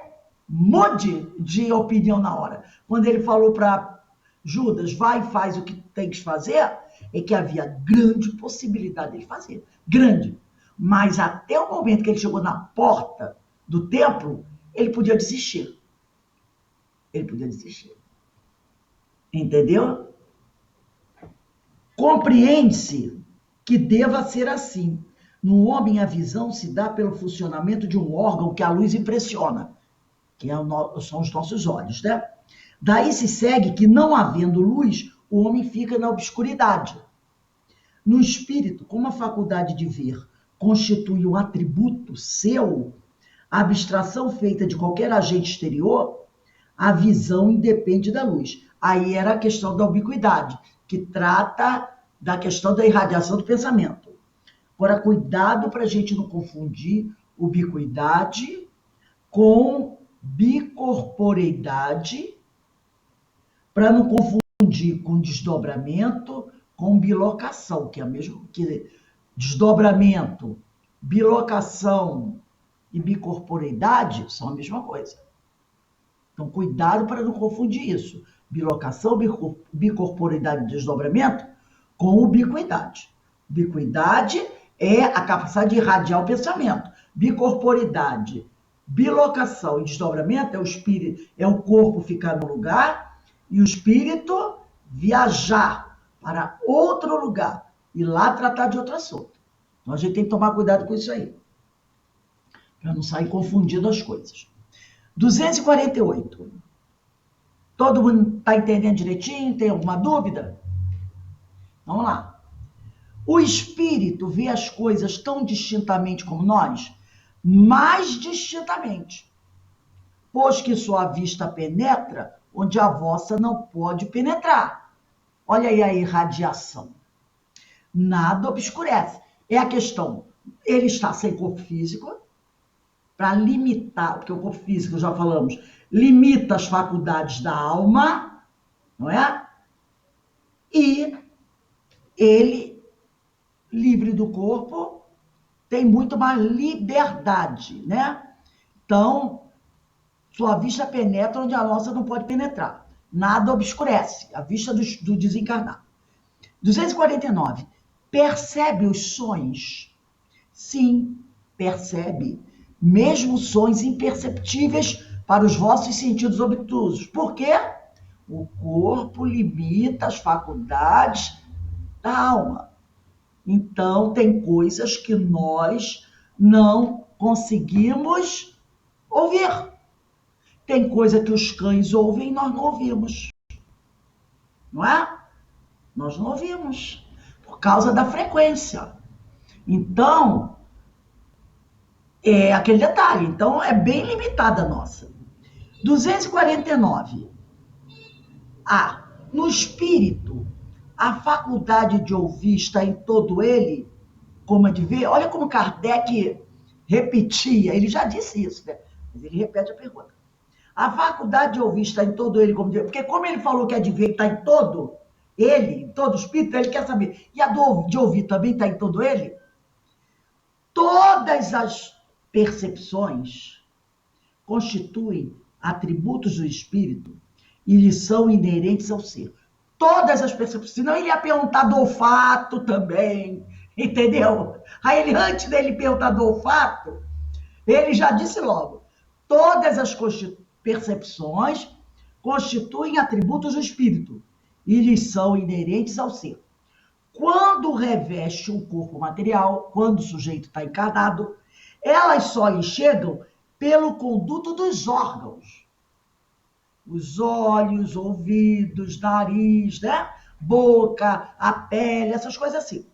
mude de opinião na hora. Quando ele falou para Judas, vai e faz o que tem que fazer, é que havia grande possibilidade de fazer. Grande. Mas até o momento que ele chegou na porta do templo, ele podia desistir. Ele podia desistir. Entendeu? Compreende-se que deva ser assim. No homem, a visão se dá pelo funcionamento de um órgão que a luz impressiona, que são os nossos olhos, né? Daí se segue que, não havendo luz, o homem fica na obscuridade. No espírito, como a faculdade de ver constitui um atributo seu, a abstração feita de qualquer agente exterior, a visão independe da luz. Aí era a questão da ubiquidade, que trata da questão da irradiação do pensamento. Agora, cuidado para a gente não confundir ubiquidade com bicorporeidade, para não confundir com desdobramento, com bilocação, que é mesmo que desdobramento, bilocação e bicorporeidade são a mesma coisa. Então, cuidado para não confundir isso. Bilocação, bicorporeidade e desdobramento com ubiquidade. Ubiquidade é a capacidade de irradiar o pensamento. Bicorporeidade, bilocação e desdobramento é o espírito, é o corpo ficar no lugar e o espírito viajar para outro lugar e lá tratar de outro assunto. Então a gente tem que tomar cuidado com isso aí, para não sair confundindo as coisas. 248. Todo mundo está entendendo direitinho? Tem alguma dúvida? Vamos lá. O espírito vê as coisas tão distintamente como nós? Mais distintamente. Pois que sua vista penetra onde a vossa não pode penetrar. Olha aí a irradiação. Nada obscurece. É a questão, ele está sem corpo físico, para limitar, porque o corpo físico, já falamos, limita as faculdades da alma, não é? E ele, livre do corpo, tem muito mais liberdade, né? Então, sua vista penetra onde a nossa não pode penetrar. Nada obscurece a vista do desencarnado. 249. Percebe os sonhos? Sim, percebe. Mesmo sonhos imperceptíveis para os vossos sentidos obtusos. Por quê? O corpo limita as faculdades da alma. Então, tem coisas que nós não conseguimos ouvir. Tem coisa que os cães ouvem e nós não ouvimos. Não é? Nós não ouvimos. Por causa da frequência. Então, é aquele detalhe. Então, é bem limitada a nossa. 249. No espírito, a faculdade de ouvir está em todo ele, como a de ver. Olha como Kardec repetia. Ele já disse isso, né? Mas ele repete a pergunta. A faculdade de ouvir está em todo ele, como de ver. Porque como ele falou que a de ver está em todo ele, em todo o espírito, ele quer saber. E a de ouvir também está em todo ele? Todas as percepções constituem atributos do espírito e lhes são inerentes ao ser. Todas as percepções. Senão ele ia perguntar do olfato também, Entendeu? Aí ele, antes dele perguntar do olfato, ele já disse logo: todas as percepções constituem atributos do espírito e lhes são inerentes ao ser. Quando reveste o corpo material, quando o sujeito está encarnado, elas só lhe chegam pelo conduto dos órgãos. Os olhos, ouvidos, nariz, né? Boca, a pele, essas coisas assim.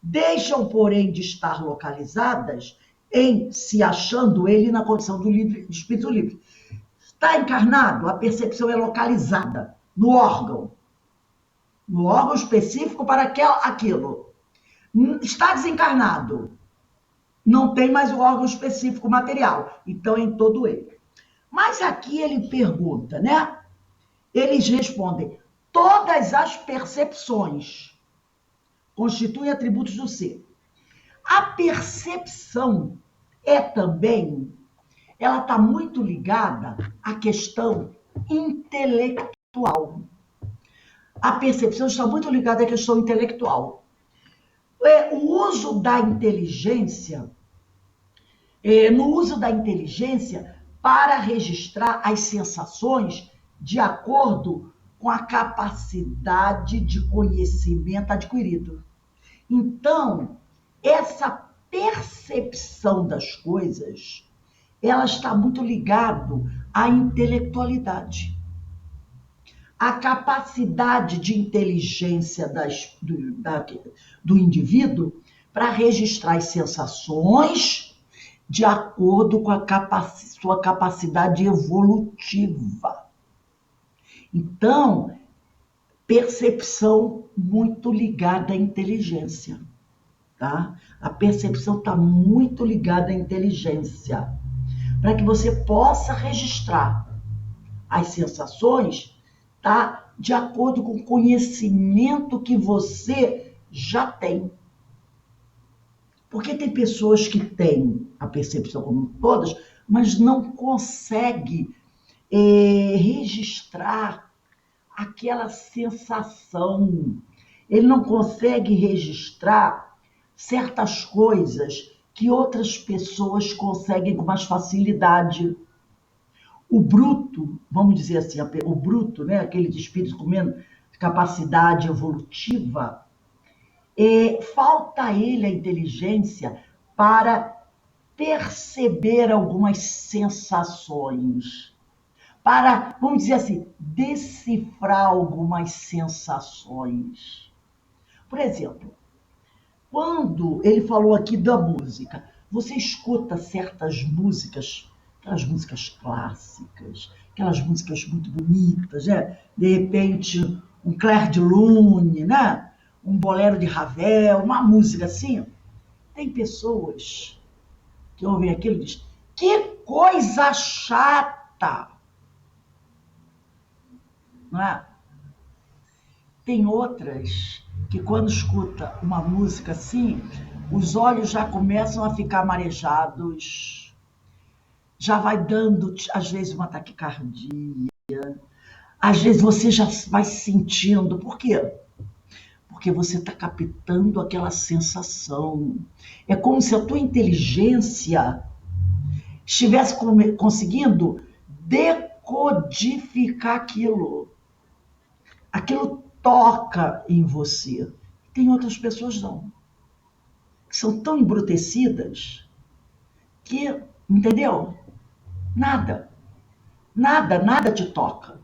Deixam, porém, de estar localizadas em se achando ele na condição do espírito livre. Está encarnado, a percepção é localizada no órgão específico para aquilo. Está desencarnado, não tem mais o órgão específico material, então é em todo ele. Mas aqui ele pergunta, né? Eles respondem: todas as percepções constituem atributos do ser. A percepção é também, ela está muito ligada à questão intelectual. A percepção está muito ligada à questão intelectual. O uso da inteligência, no uso da inteligência para registrar as sensações de acordo com a capacidade de conhecimento adquirido. Então, essa percepção das coisas, ela está muito ligada à intelectualidade. A capacidade de inteligência do indivíduo para registrar as sensações de acordo com a sua capacidade evolutiva. Então, percepção muito ligada à inteligência, tá? A percepção está muito ligada à inteligência, para que você possa registrar as sensações, tá? De acordo com o conhecimento que você já tem. Porque tem pessoas que têm a percepção como todas, mas não conseguem registrar aquela sensação. Ele não consegue registrar certas coisas que outras pessoas conseguem com mais facilidade. O bruto, vamos dizer assim, o bruto, né, aquele de espírito com menos capacidade evolutiva, falta a ele a inteligência para perceber algumas sensações, para, vamos dizer assim, decifrar algumas sensações. Por exemplo, quando ele falou aqui da música, você escuta certas músicas, aquelas músicas clássicas, aquelas músicas muito bonitas, né? De repente, um Clair de Lune, né? Um bolero de Ravel, uma música assim. Tem pessoas que ouvem aquilo e dizem: que coisa chata! Não é? Tem outras que, quando escuta uma música assim, os olhos já começam a ficar marejados, já vai dando, às vezes, uma taquicardia, às vezes você já vai sentindo. Por quê? Porque você está captando aquela sensação. É como se a tua inteligência estivesse conseguindo decodificar aquilo. Aquilo toca em você. Tem outras pessoas não, que são tão embrutecidas que, entendeu? Nada te toca.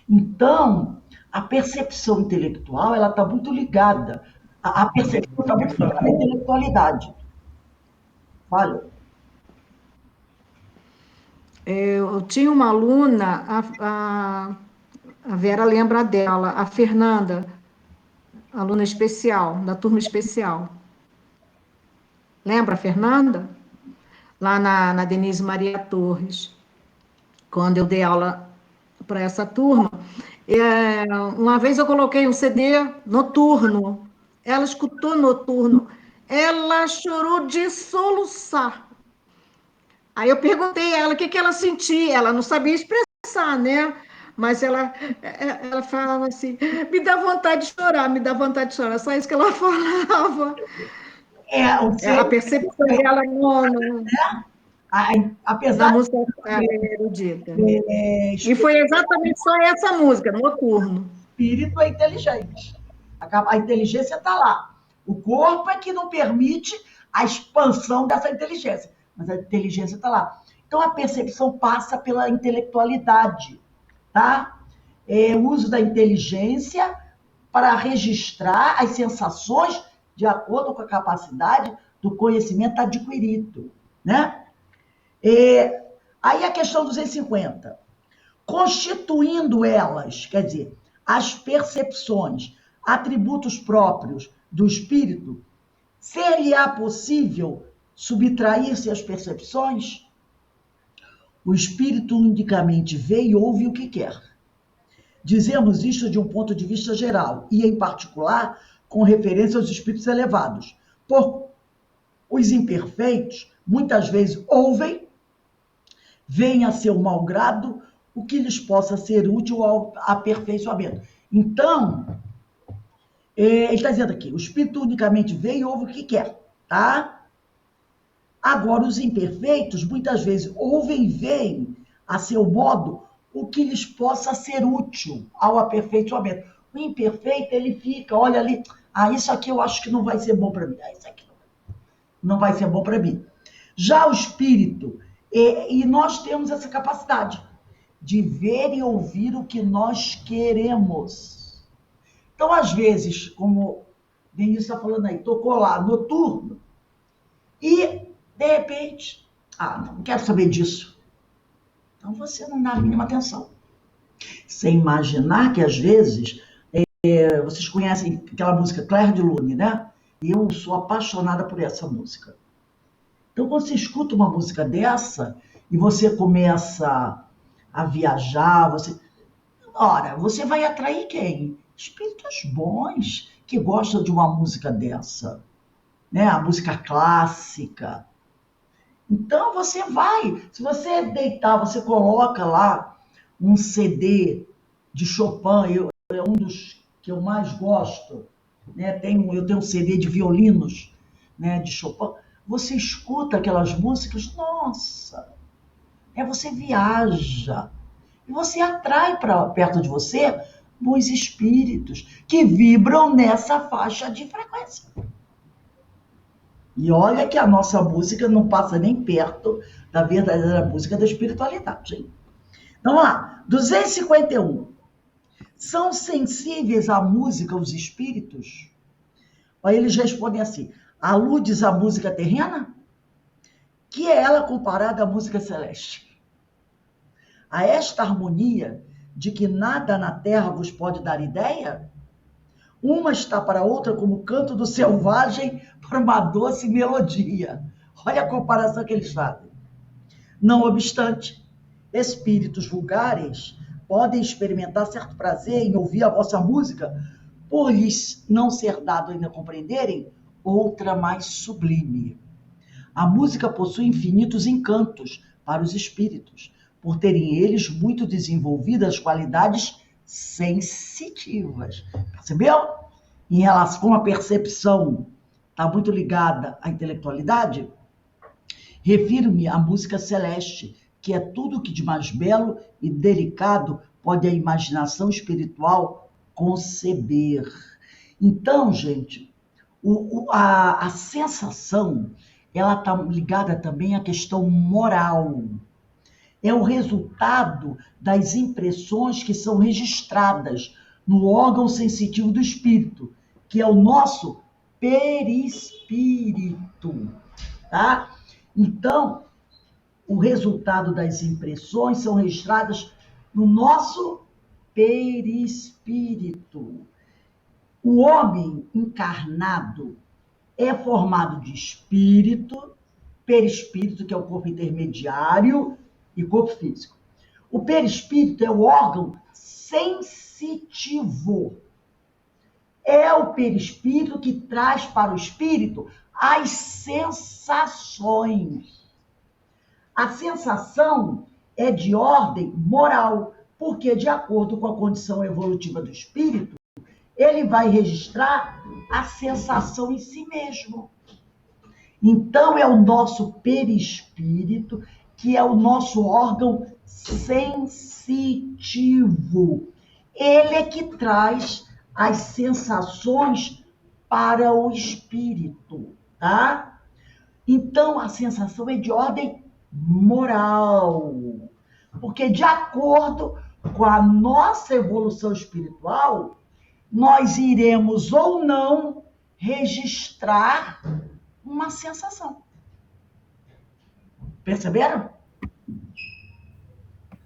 Então, a percepção intelectual, ela está muito ligada. A percepção está muito ligada à intelectualidade. Fala. Eu tinha uma aluna, a Vera lembra dela, a Fernanda, aluna especial, da turma especial. Lembra a Fernanda? Lá na Denise Maria Torres, quando eu dei aula para essa turma. Uma vez eu coloquei um CD noturno, ela escutou noturno, ela chorou de soluçar. Aí eu perguntei a ela o que ela sentia, ela não sabia expressar, né? Mas ela falava assim: me dá vontade de chorar, me dá vontade de chorar, só isso que ela falava. A percepção dela apesar na música erudita. E foi exatamente só essa música, Noturno. O espírito é inteligente. A inteligência está lá. O corpo é que não permite a expansão dessa inteligência, mas a inteligência está lá. Então, a percepção passa pela intelectualidade, tá? O uso da inteligência para registrar as sensações de acordo com a capacidade do conhecimento adquirido, né? Aí a questão 250. Constituindo elas, quer dizer, as percepções, atributos próprios do espírito, ser-lhe-á possível subtrair-se às percepções? O espírito unicamente vê e ouve o que quer. Dizemos isto de um ponto de vista geral e, em particular, com referência aos espíritos elevados. Por os imperfeitos, muitas vezes ouvem, veem a seu malgrado o que lhes possa ser útil ao aperfeiçoamento. Então, ele está dizendo aqui, o espírito unicamente vê e ouve o que quer, tá? Agora, os imperfeitos, muitas vezes, ouvem e veem, a seu modo, o que lhes possa ser útil ao aperfeiçoamento. O imperfeito, ele fica, olha ali, isso aqui eu acho que não vai ser bom para mim, isso aqui não vai ser bom para mim. Já o espírito, e nós temos essa capacidade de ver e ouvir o que nós queremos. Então, às vezes, como o Denis está falando aí, tocou lá, Noturno, e, de repente, não quero saber disso. Então, você não dá a mínima atenção. Sem imaginar que, às vezes, vocês conhecem aquela música Clair de Lune, né? E eu sou apaixonada por essa música. Então, quando você escuta uma música dessa e você começa a viajar, você vai atrair quem? Espíritos bons que gostam de uma música dessa, né? A música clássica. Então, você vai. Se você deitar, você coloca lá um CD de Chopin, é um dos que eu mais gosto, né? Eu tenho um CD de violinos, né, de Chopin. Você escuta aquelas músicas, nossa, você viaja. E você atrai para perto de você bons espíritos que vibram nessa faixa de frequência. E olha que a nossa música não passa nem perto da verdadeira música da espiritualidade, hein? Então, vamos lá. 251. São sensíveis à música os espíritos? Aí eles respondem assim, aludes à música terrena? Que é ela comparada à música celeste? A esta harmonia de que nada na terra vos pode dar ideia? Uma está para a outra como o canto do selvagem para uma doce melodia. Olha a comparação que eles fazem. Não obstante, espíritos vulgares podem experimentar certo prazer em ouvir a vossa música, por lhes não ser dado ainda compreenderem outra mais sublime. A música possui infinitos encantos para os espíritos, por terem eles muito desenvolvidas qualidades sensitivas. Percebeu? Em relação com a percepção, está muito ligada à intelectualidade, refiro-me à música celeste, que é tudo que de mais belo e delicado pode a imaginação espiritual conceber. Então, gente, a sensação, ela está ligada também à questão moral. É o resultado das impressões que são registradas no órgão sensitivo do espírito, que é o nosso perispírito, tá? Então, o resultado das impressões são registradas no nosso perispírito. O homem encarnado é formado de espírito, perispírito, que é o corpo intermediário, e corpo físico. O perispírito é o órgão sensitivo. É o perispírito que traz para o espírito as sensações. A sensação é de ordem moral, porque, de acordo com a condição evolutiva do espírito, ele vai registrar a sensação em si mesmo. Então, é o nosso perispírito, que é o nosso órgão sensitivo. Ele é que traz as sensações para o espírito, tá? Então, a sensação é de ordem moral. Porque, de acordo com a nossa evolução espiritual, nós iremos ou não registrar uma sensação. Perceberam?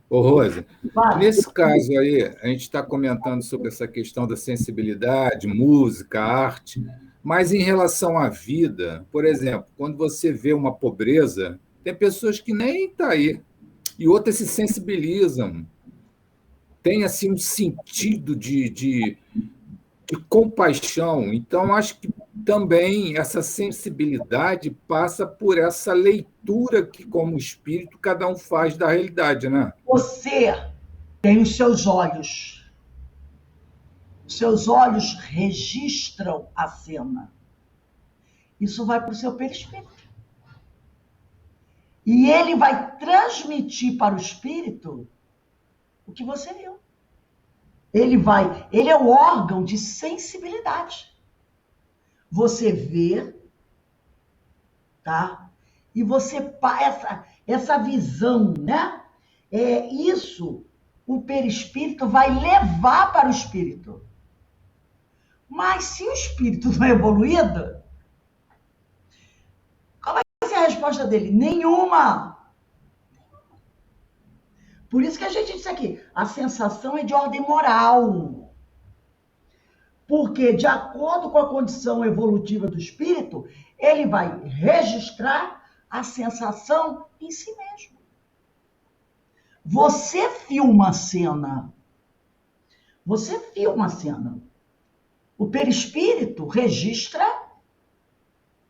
Ô, Rosa, Vai. nesse caso aí, a gente está comentando sobre essa questão da sensibilidade, música, arte, mas em relação à vida, por exemplo, quando você vê uma pobreza, tem pessoas que nem estão aí, e outras se sensibilizam, tem assim um sentido de compaixão. Então, acho que também essa sensibilidade passa por essa leitura que, como espírito, cada um faz da realidade, né? Você tem os seus olhos. Os seus olhos registram a cena. Isso vai para o seu perispírito. E ele vai transmitir para o espírito o que você viu. Ele é o órgão de sensibilidade. Você vê, tá? E você essa visão, né? Isso o perispírito vai levar para o espírito. Mas se o espírito não é evoluído, qual vai ser a resposta dele? Nenhuma. Por isso que a gente disse aqui, a sensação é de ordem moral. Porque, de acordo com a condição evolutiva do espírito, ele vai registrar a sensação em si mesmo. Você filma a cena. Você filma a cena. O perispírito registra,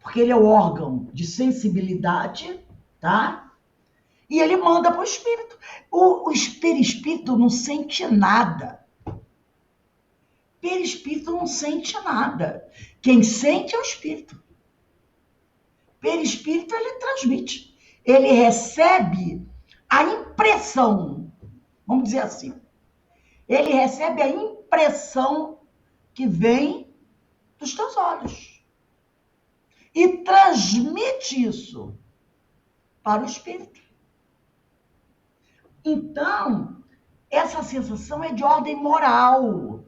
porque ele é o órgão de sensibilidade, tá? E ele manda para o espírito. O perispírito não sente nada. Perispírito não sente nada. Quem sente é o espírito. Perispírito, ele transmite. Ele recebe a impressão. Vamos dizer assim. Ele recebe a impressão que vem dos teus olhos. E transmite isso para o espírito. Então, essa sensação é de ordem moral.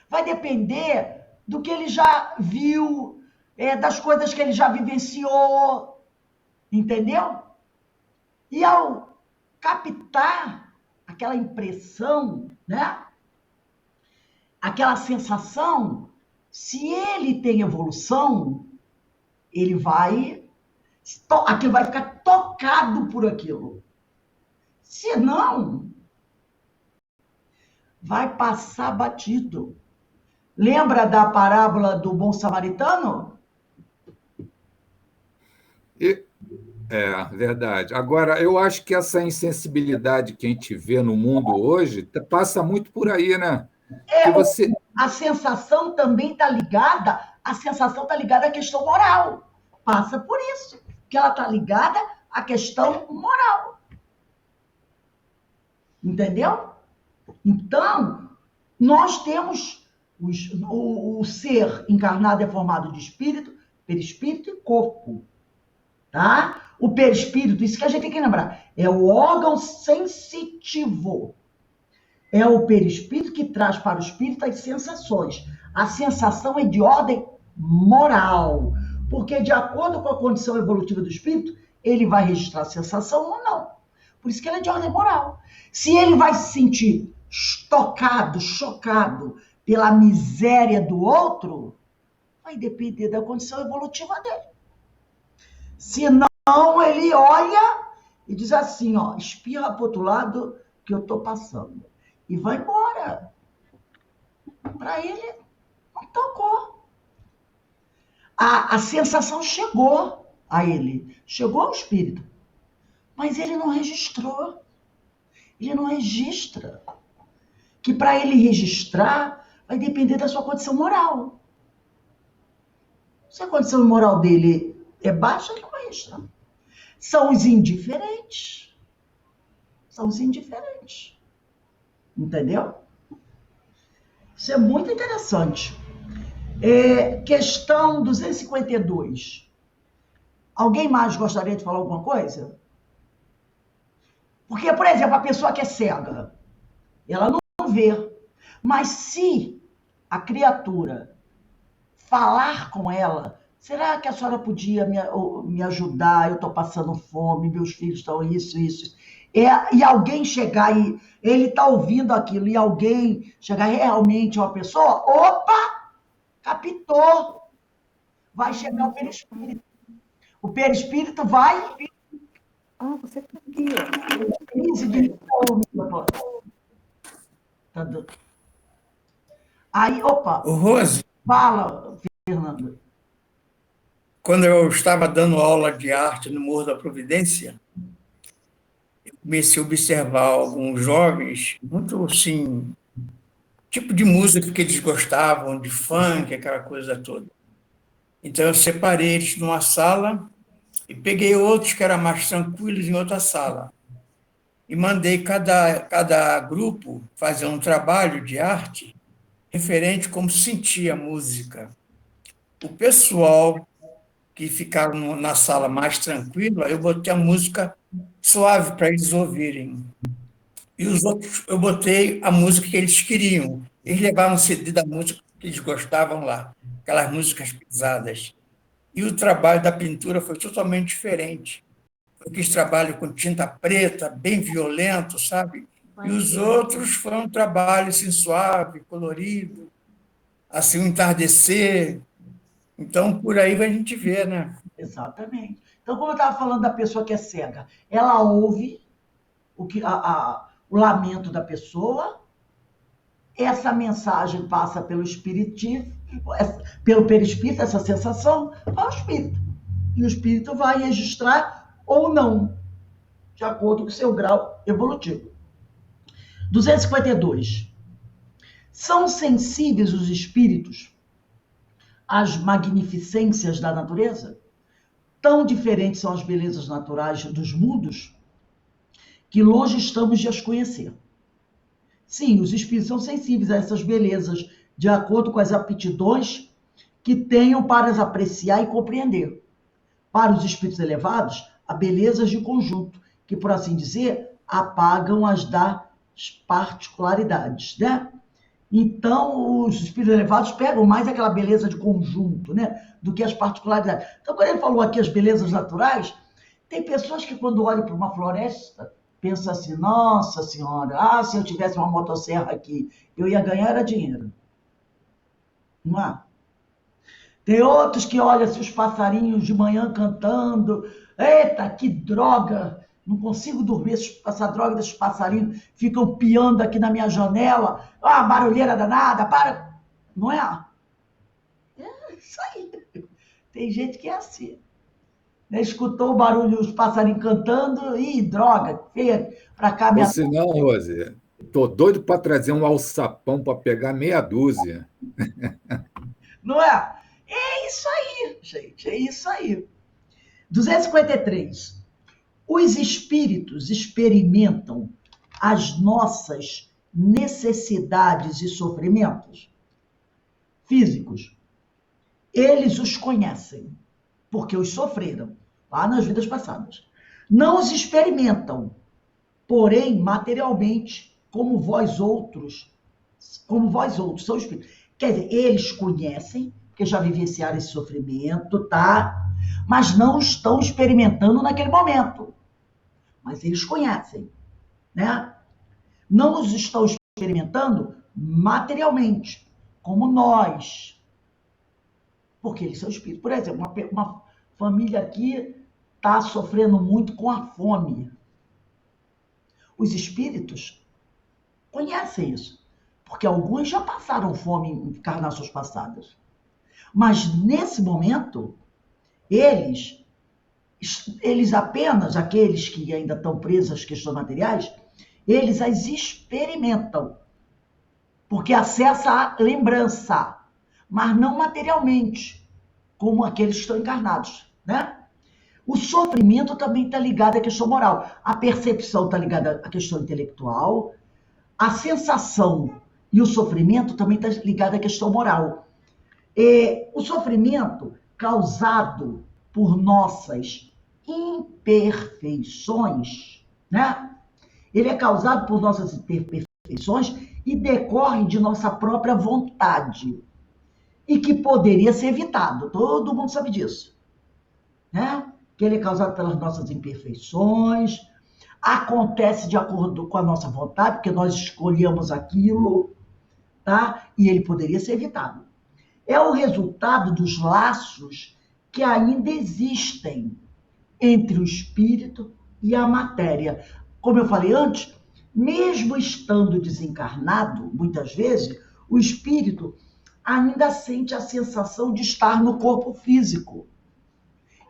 Vai depender do que ele já viu, das coisas que ele já vivenciou, entendeu? E ao captar aquela impressão, né? Aquela sensação, se ele tem evolução, aquilo vai ficar tocado por aquilo. Se não, vai passar batido. Lembra da parábola do bom samaritano? Verdade. Agora, eu acho que essa insensibilidade que a gente vê no mundo hoje passa muito por aí, né? A sensação também está ligada, à questão moral. Passa por isso, que ela está ligada à questão moral. Entendeu? Então, nós temos o ser encarnado é formado de espírito, perispírito e corpo. Tá? O perispírito, isso que a gente tem que lembrar, é o órgão sensitivo. É o perispírito que traz para o espírito as sensações. A sensação é de ordem moral. Porque, de acordo com a condição evolutiva do espírito, ele vai registrar a sensação ou não. Por isso que ele é de ordem moral. Se ele vai se sentir tocado, chocado pela miséria do outro, vai depender da condição evolutiva dele. Se não, ele olha e diz assim, ó, espirra para o outro lado que eu estou passando. E vai embora. Para ele, não tocou. A sensação chegou a ele, chegou ao espírito. Mas ele não registrou. Ele não registra. Que para ele registrar, vai depender da sua condição moral. Se a condição moral dele é baixa, ele não vai registrar. São os indiferentes. São os indiferentes. Entendeu? Isso é muito interessante. Questão 252. Alguém mais gostaria de falar alguma coisa? Porque, por exemplo, a pessoa que é cega, ela não vê. Mas se a criatura falar com ela, será que a senhora podia me ajudar? Eu estou passando fome, meus filhos estão isso. E alguém chegar e ele está ouvindo aquilo, e alguém chegar realmente uma pessoa, opa, captou. Vai chegar o perispírito. O perispírito vai. Ah, você está aqui. Aí, opa. Ô, Rose, Fala, Fernando. quando eu estava dando aula de arte no Morro da Providência, eu comecei a observar alguns jovens, muito assim, tipo de música que eles gostavam, de funk, aquela coisa toda. Então eu separei eles numa sala e peguei outros que eram mais tranquilos em outra sala. E mandei cada grupo fazer um trabalho de arte referente como sentia a música. O pessoal que ficaram na sala mais tranquila, eu botei a música suave para eles ouvirem. E os outros, eu botei a música que eles queriam. Eles levaram o CD da música que eles gostavam lá, aquelas músicas pesadas. E o trabalho da pintura foi totalmente diferente. Eu quis trabalho com tinta preta, bem violento, sabe? E os outros foi um trabalho assim, suave, colorido, assim, um entardecer. Então, por aí a gente vê, né? Exatamente. Então, como eu estava falando da pessoa que é cega, ela ouve o lamento da pessoa, essa mensagem passa pelo espiritismo, pelo perispírito, essa sensação, ao espírito. E o espírito vai registrar ou não, de acordo com o seu grau evolutivo. 252. São sensíveis os espíritos às magnificências da natureza? Tão diferentes são as belezas naturais dos mundos, que longe estamos de as conhecer. Sim, os espíritos são sensíveis a essas belezas, de acordo com as aptidões que tenham para as apreciar e compreender. Para os espíritos elevados, há belezas de conjunto, que, por assim dizer, apagam as das particularidades, né? Então, os espíritos elevados pegam mais aquela beleza de conjunto, né, do que as particularidades. Então, quando ele falou aqui as belezas naturais, tem pessoas que, quando olham para uma floresta, pensam assim: nossa senhora, se eu tivesse uma motosserra aqui, eu ia ganhar era dinheiro. Não é? Tem outros que olham assim, os passarinhos de manhã cantando. Eita, que droga! Não consigo dormir, essa droga desses passarinhos ficam piando aqui na minha janela. Ah, barulheira danada, para! Não é? É isso aí. Tem gente que é assim. Né? Escutou o barulho, os passarinhos cantando, ih, droga, feia, pra cá. Ou se não, Rose, estou doido para trazer um alçapão para pegar meia dúzia. Não é? É isso aí, gente, é isso aí. 253. Os espíritos experimentam as nossas necessidades e sofrimentos físicos. Eles os conhecem, porque os sofreram lá nas vidas passadas. Não os experimentam, porém, materialmente, como vós outros são espíritos. Quer dizer, eles conhecem, porque já vivenciaram esse sofrimento, tá? Mas não estão experimentando naquele momento. Mas eles conhecem, né? Não os estão experimentando materialmente, como nós. Porque eles são espíritos. Por exemplo, uma família aqui está sofrendo muito com a fome. Os espíritos conhecem isso, porque alguns já passaram fome em encarnações passadas. Mas, nesse momento, eles apenas, aqueles que ainda estão presos às questões materiais, eles as experimentam, porque acessa a lembrança, mas não materialmente. como aqueles que estão encarnados, né? O sofrimento também está ligado à questão moral. A percepção está ligada à questão intelectual. A sensação e o sofrimento também está ligado à questão moral. O sofrimento causado por nossas imperfeições, né? Ele é causado por nossas imperfeições e decorre de nossa própria vontade. E que poderia ser evitado. Todo mundo sabe disso, né? Que ele é causado pelas nossas imperfeições, acontece de acordo com a nossa vontade, porque nós escolhemos aquilo, tá? E ele poderia ser evitado. É o resultado dos laços que ainda existem entre o espírito e a matéria. Como eu falei antes, mesmo estando desencarnado, muitas vezes, o espírito ainda sente a sensação de estar no corpo físico.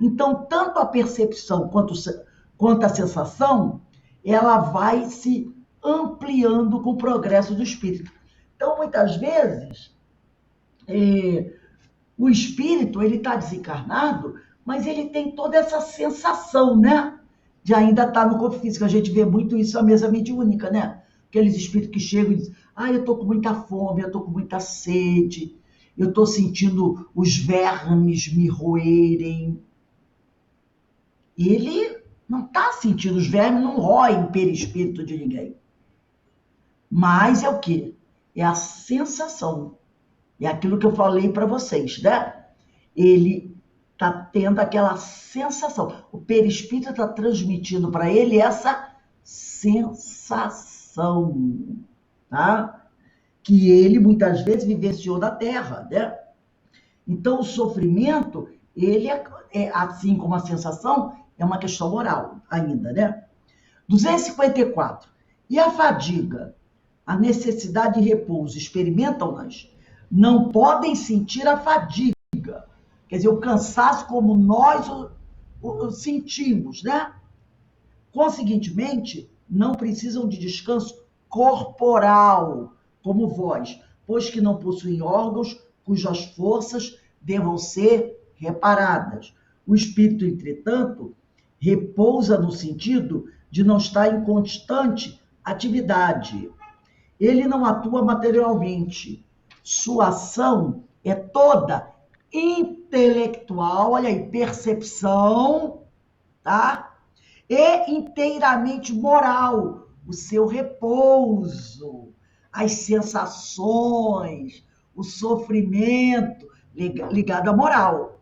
Então, tanto a percepção quanto a sensação, ela vai se ampliando com o progresso do espírito. Então, muitas vezes, o espírito, ele está desencarnado, mas ele tem toda essa sensação, né? De ainda estar no corpo físico. A gente vê muito isso na mesa mediúnica, né? Aqueles espíritos que chegam e dizem, eu estou com muita fome, eu estou com muita sede, eu estou sentindo os vermes me roerem. Ele não está sentindo, os vermes não roem o perispírito de ninguém. Mas é o quê? É a sensação. É aquilo que eu falei para vocês, né? Ele está tendo aquela sensação. O perispírito está transmitindo para ele essa sensação, tá? Que ele muitas vezes vivenciou na Terra, né? Então o sofrimento, ele é assim como a sensação, é uma questão moral ainda, né? 254. E a fadiga, a necessidade de repouso, experimentam-nas? Não podem sentir a fadiga. Quer dizer, o cansaço como nós o sentimos, né? Conseguintemente, não precisam de descanso corporal, como vós, pois que não possuem órgãos cujas forças devam ser reparadas. O espírito, entretanto, repousa no sentido de não estar em constante atividade. Ele não atua materialmente. Sua ação é toda intelectual, olha aí, percepção, tá? E inteiramente moral. O seu repouso, as sensações, o sofrimento ligado à moral.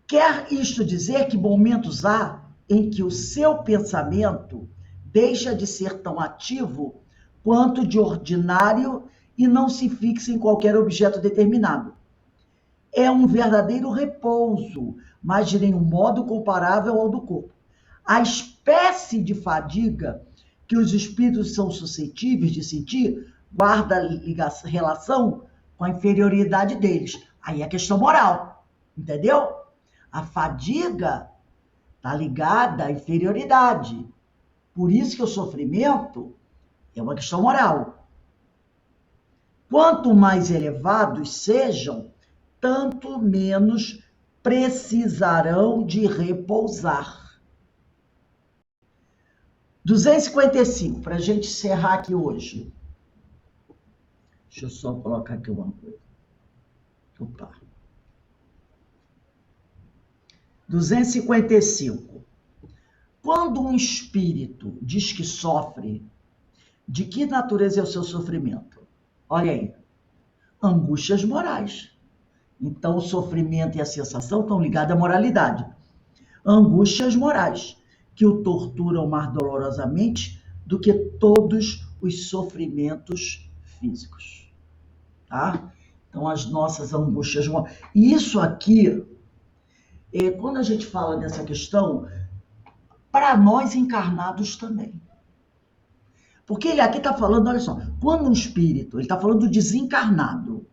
Quer isto dizer que momentos há em que o seu pensamento deixa de ser tão ativo quanto de ordinário e não se fixa em qualquer objeto determinado. É um verdadeiro repouso, mas de nenhum modo comparável ao do corpo. A espécie de fadiga que os espíritos são suscetíveis de sentir guarda relação com a inferioridade deles. Aí é questão moral, entendeu? A fadiga está ligada à inferioridade. Por isso que o sofrimento é uma questão moral. Quanto mais elevados sejam, tanto menos precisarão de repousar. 255, para a gente encerrar aqui hoje. Deixa eu só colocar aqui uma coisa. Opa. 255. Quando um espírito diz que sofre, de que natureza é o seu sofrimento? Olha aí. Angústias morais. Então, o sofrimento e a sensação estão ligados à moralidade. Angústias morais, que o torturam mais dolorosamente do que todos os sofrimentos físicos. Tá? Então, as nossas angústias morais. E isso aqui, quando a gente fala dessa questão, para nós encarnados também. Porque ele aqui está falando, olha só, quando um espírito, ele está falando do desencarnado,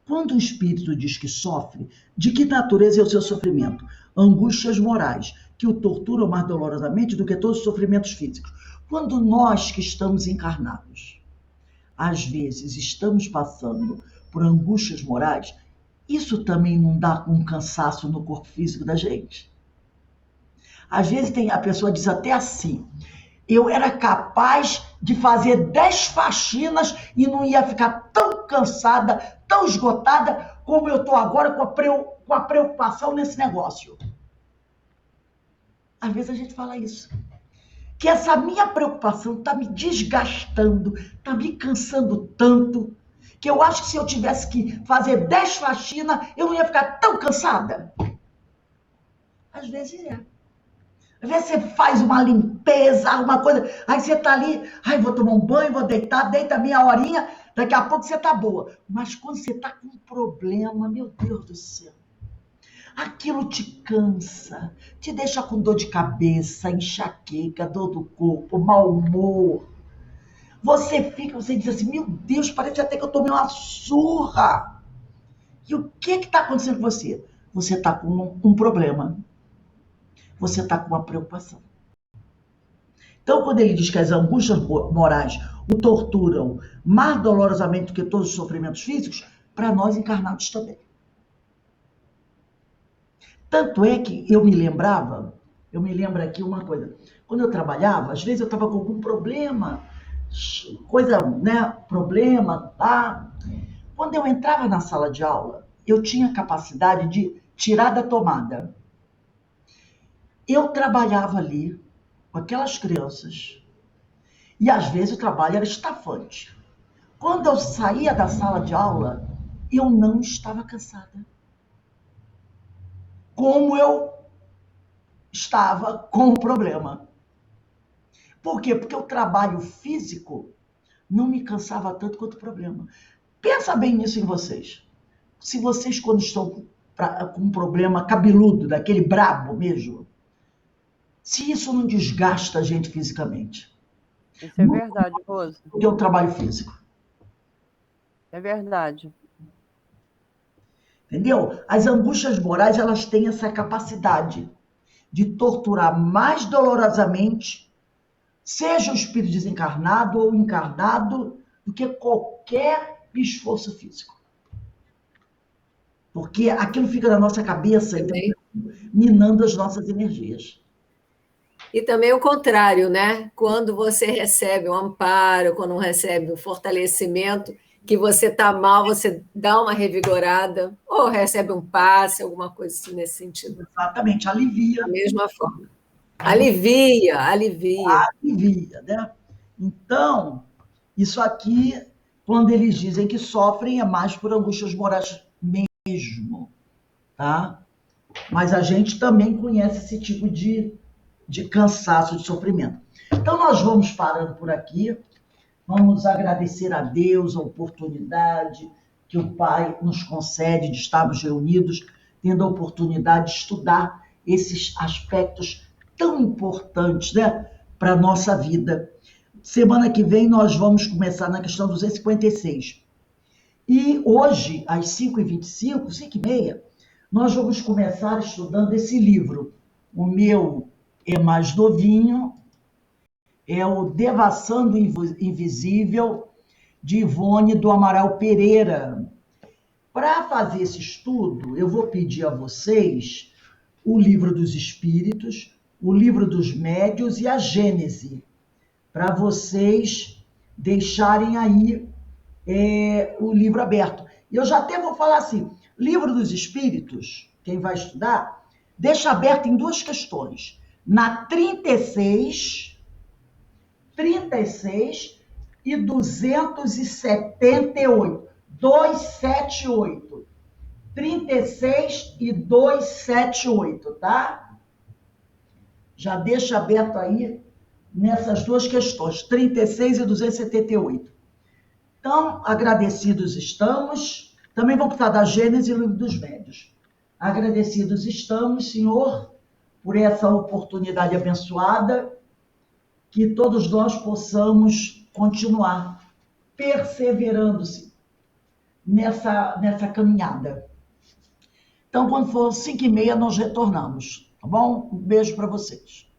quando um espírito diz que sofre, de que natureza é o seu sofrimento? Angústias morais, que o torturam mais dolorosamente do que todos os sofrimentos físicos. Quando nós que estamos encarnados, às vezes estamos passando por angústias morais, isso também não dá um cansaço no corpo físico da gente? Às vezes a pessoa diz até assim: eu era capaz de fazer 10 faxinas e não ia ficar tão cansada, tão esgotada, como eu estou agora com a preocupação nesse negócio. Às vezes a gente fala isso. Que essa minha preocupação está me desgastando, está me cansando tanto, que eu acho que se eu tivesse que fazer 10 faxinas, eu não ia ficar tão cansada. Às vezes é. Às vezes você faz uma limpeza, uma coisa, aí você está ali, vou tomar um banho, vou deitar, deita meia horinha, daqui a pouco você está boa. Mas quando você está com um problema, meu Deus do céu, aquilo te cansa, te deixa com dor de cabeça, enxaqueca, dor do corpo, mau humor. Você diz assim: meu Deus, parece até que eu tomei uma surra. E o que está acontecendo com você? Você está com um problema. Você está com uma preocupação. Então, quando ele diz que as angústias morais o torturam mais dolorosamente do que todos os sofrimentos físicos, para nós encarnados também. Tanto é que eu me lembro aqui uma coisa, quando eu trabalhava, às vezes eu estava com algum problema, problema, tá? Quando eu entrava na sala de aula, eu tinha capacidade de tirar da tomada. Eu trabalhava ali com aquelas crianças e às vezes o trabalho era estafante. Quando eu saía da sala de aula, eu não estava cansada. Como eu estava com o problema. Por quê? Porque o trabalho físico não me cansava tanto quanto o problema. Pensa bem nisso em vocês. Se vocês, quando estão com um problema cabeludo, daquele brabo mesmo, se isso não desgasta a gente fisicamente. Isso é verdade, Rose. Porque é o trabalho físico. É verdade. Entendeu? As angústias morais, elas têm essa capacidade de torturar mais dolorosamente, seja o espírito desencarnado ou encarnado, do que qualquer esforço físico. Porque aquilo fica na nossa cabeça, então, minando as nossas energias. E também o contrário, né? Quando você recebe um amparo, quando recebe um fortalecimento, que você está mal, você dá uma revigorada, ou recebe um passe, alguma coisa assim nesse sentido. Exatamente, alivia. Da mesma forma. Alivia. Alivia, né? Então, isso aqui, quando eles dizem que sofrem, é mais por angústias morais mesmo, tá? Mas a gente também conhece esse tipo de cansaço, de sofrimento. Então, nós vamos parando por aqui. Vamos agradecer a Deus a oportunidade que o Pai nos concede de estarmos reunidos, tendo a oportunidade de estudar esses aspectos tão importantes, né, para a nossa vida. Semana que vem nós vamos começar na questão 256. E hoje, às 5h25, 5h30, nós vamos começar estudando esse livro. O meu é mais novinho, é o Devassando o Invisível, de Ivone do Amaral Pereira. Para fazer esse estudo, eu vou pedir a vocês o Livro dos Espíritos, o Livro dos Médiuns e a Gênese, para vocês deixarem aí o livro aberto. E eu já até vou falar assim, Livro dos Espíritos, quem vai estudar, deixa aberto em 2 questões. Na 36 e 278. 278. 36 e 278, tá? Já deixa aberto aí nessas 2 questões, 36 e 278. Então, agradecidos estamos. Também vamos precisar da Gênese e Livro dos Médiuns. Agradecidos estamos, Senhor, por essa oportunidade abençoada, que todos nós possamos continuar perseverando-se nessa caminhada. Então, quando for 5h30, nós retornamos, tá bom? Um beijo para vocês.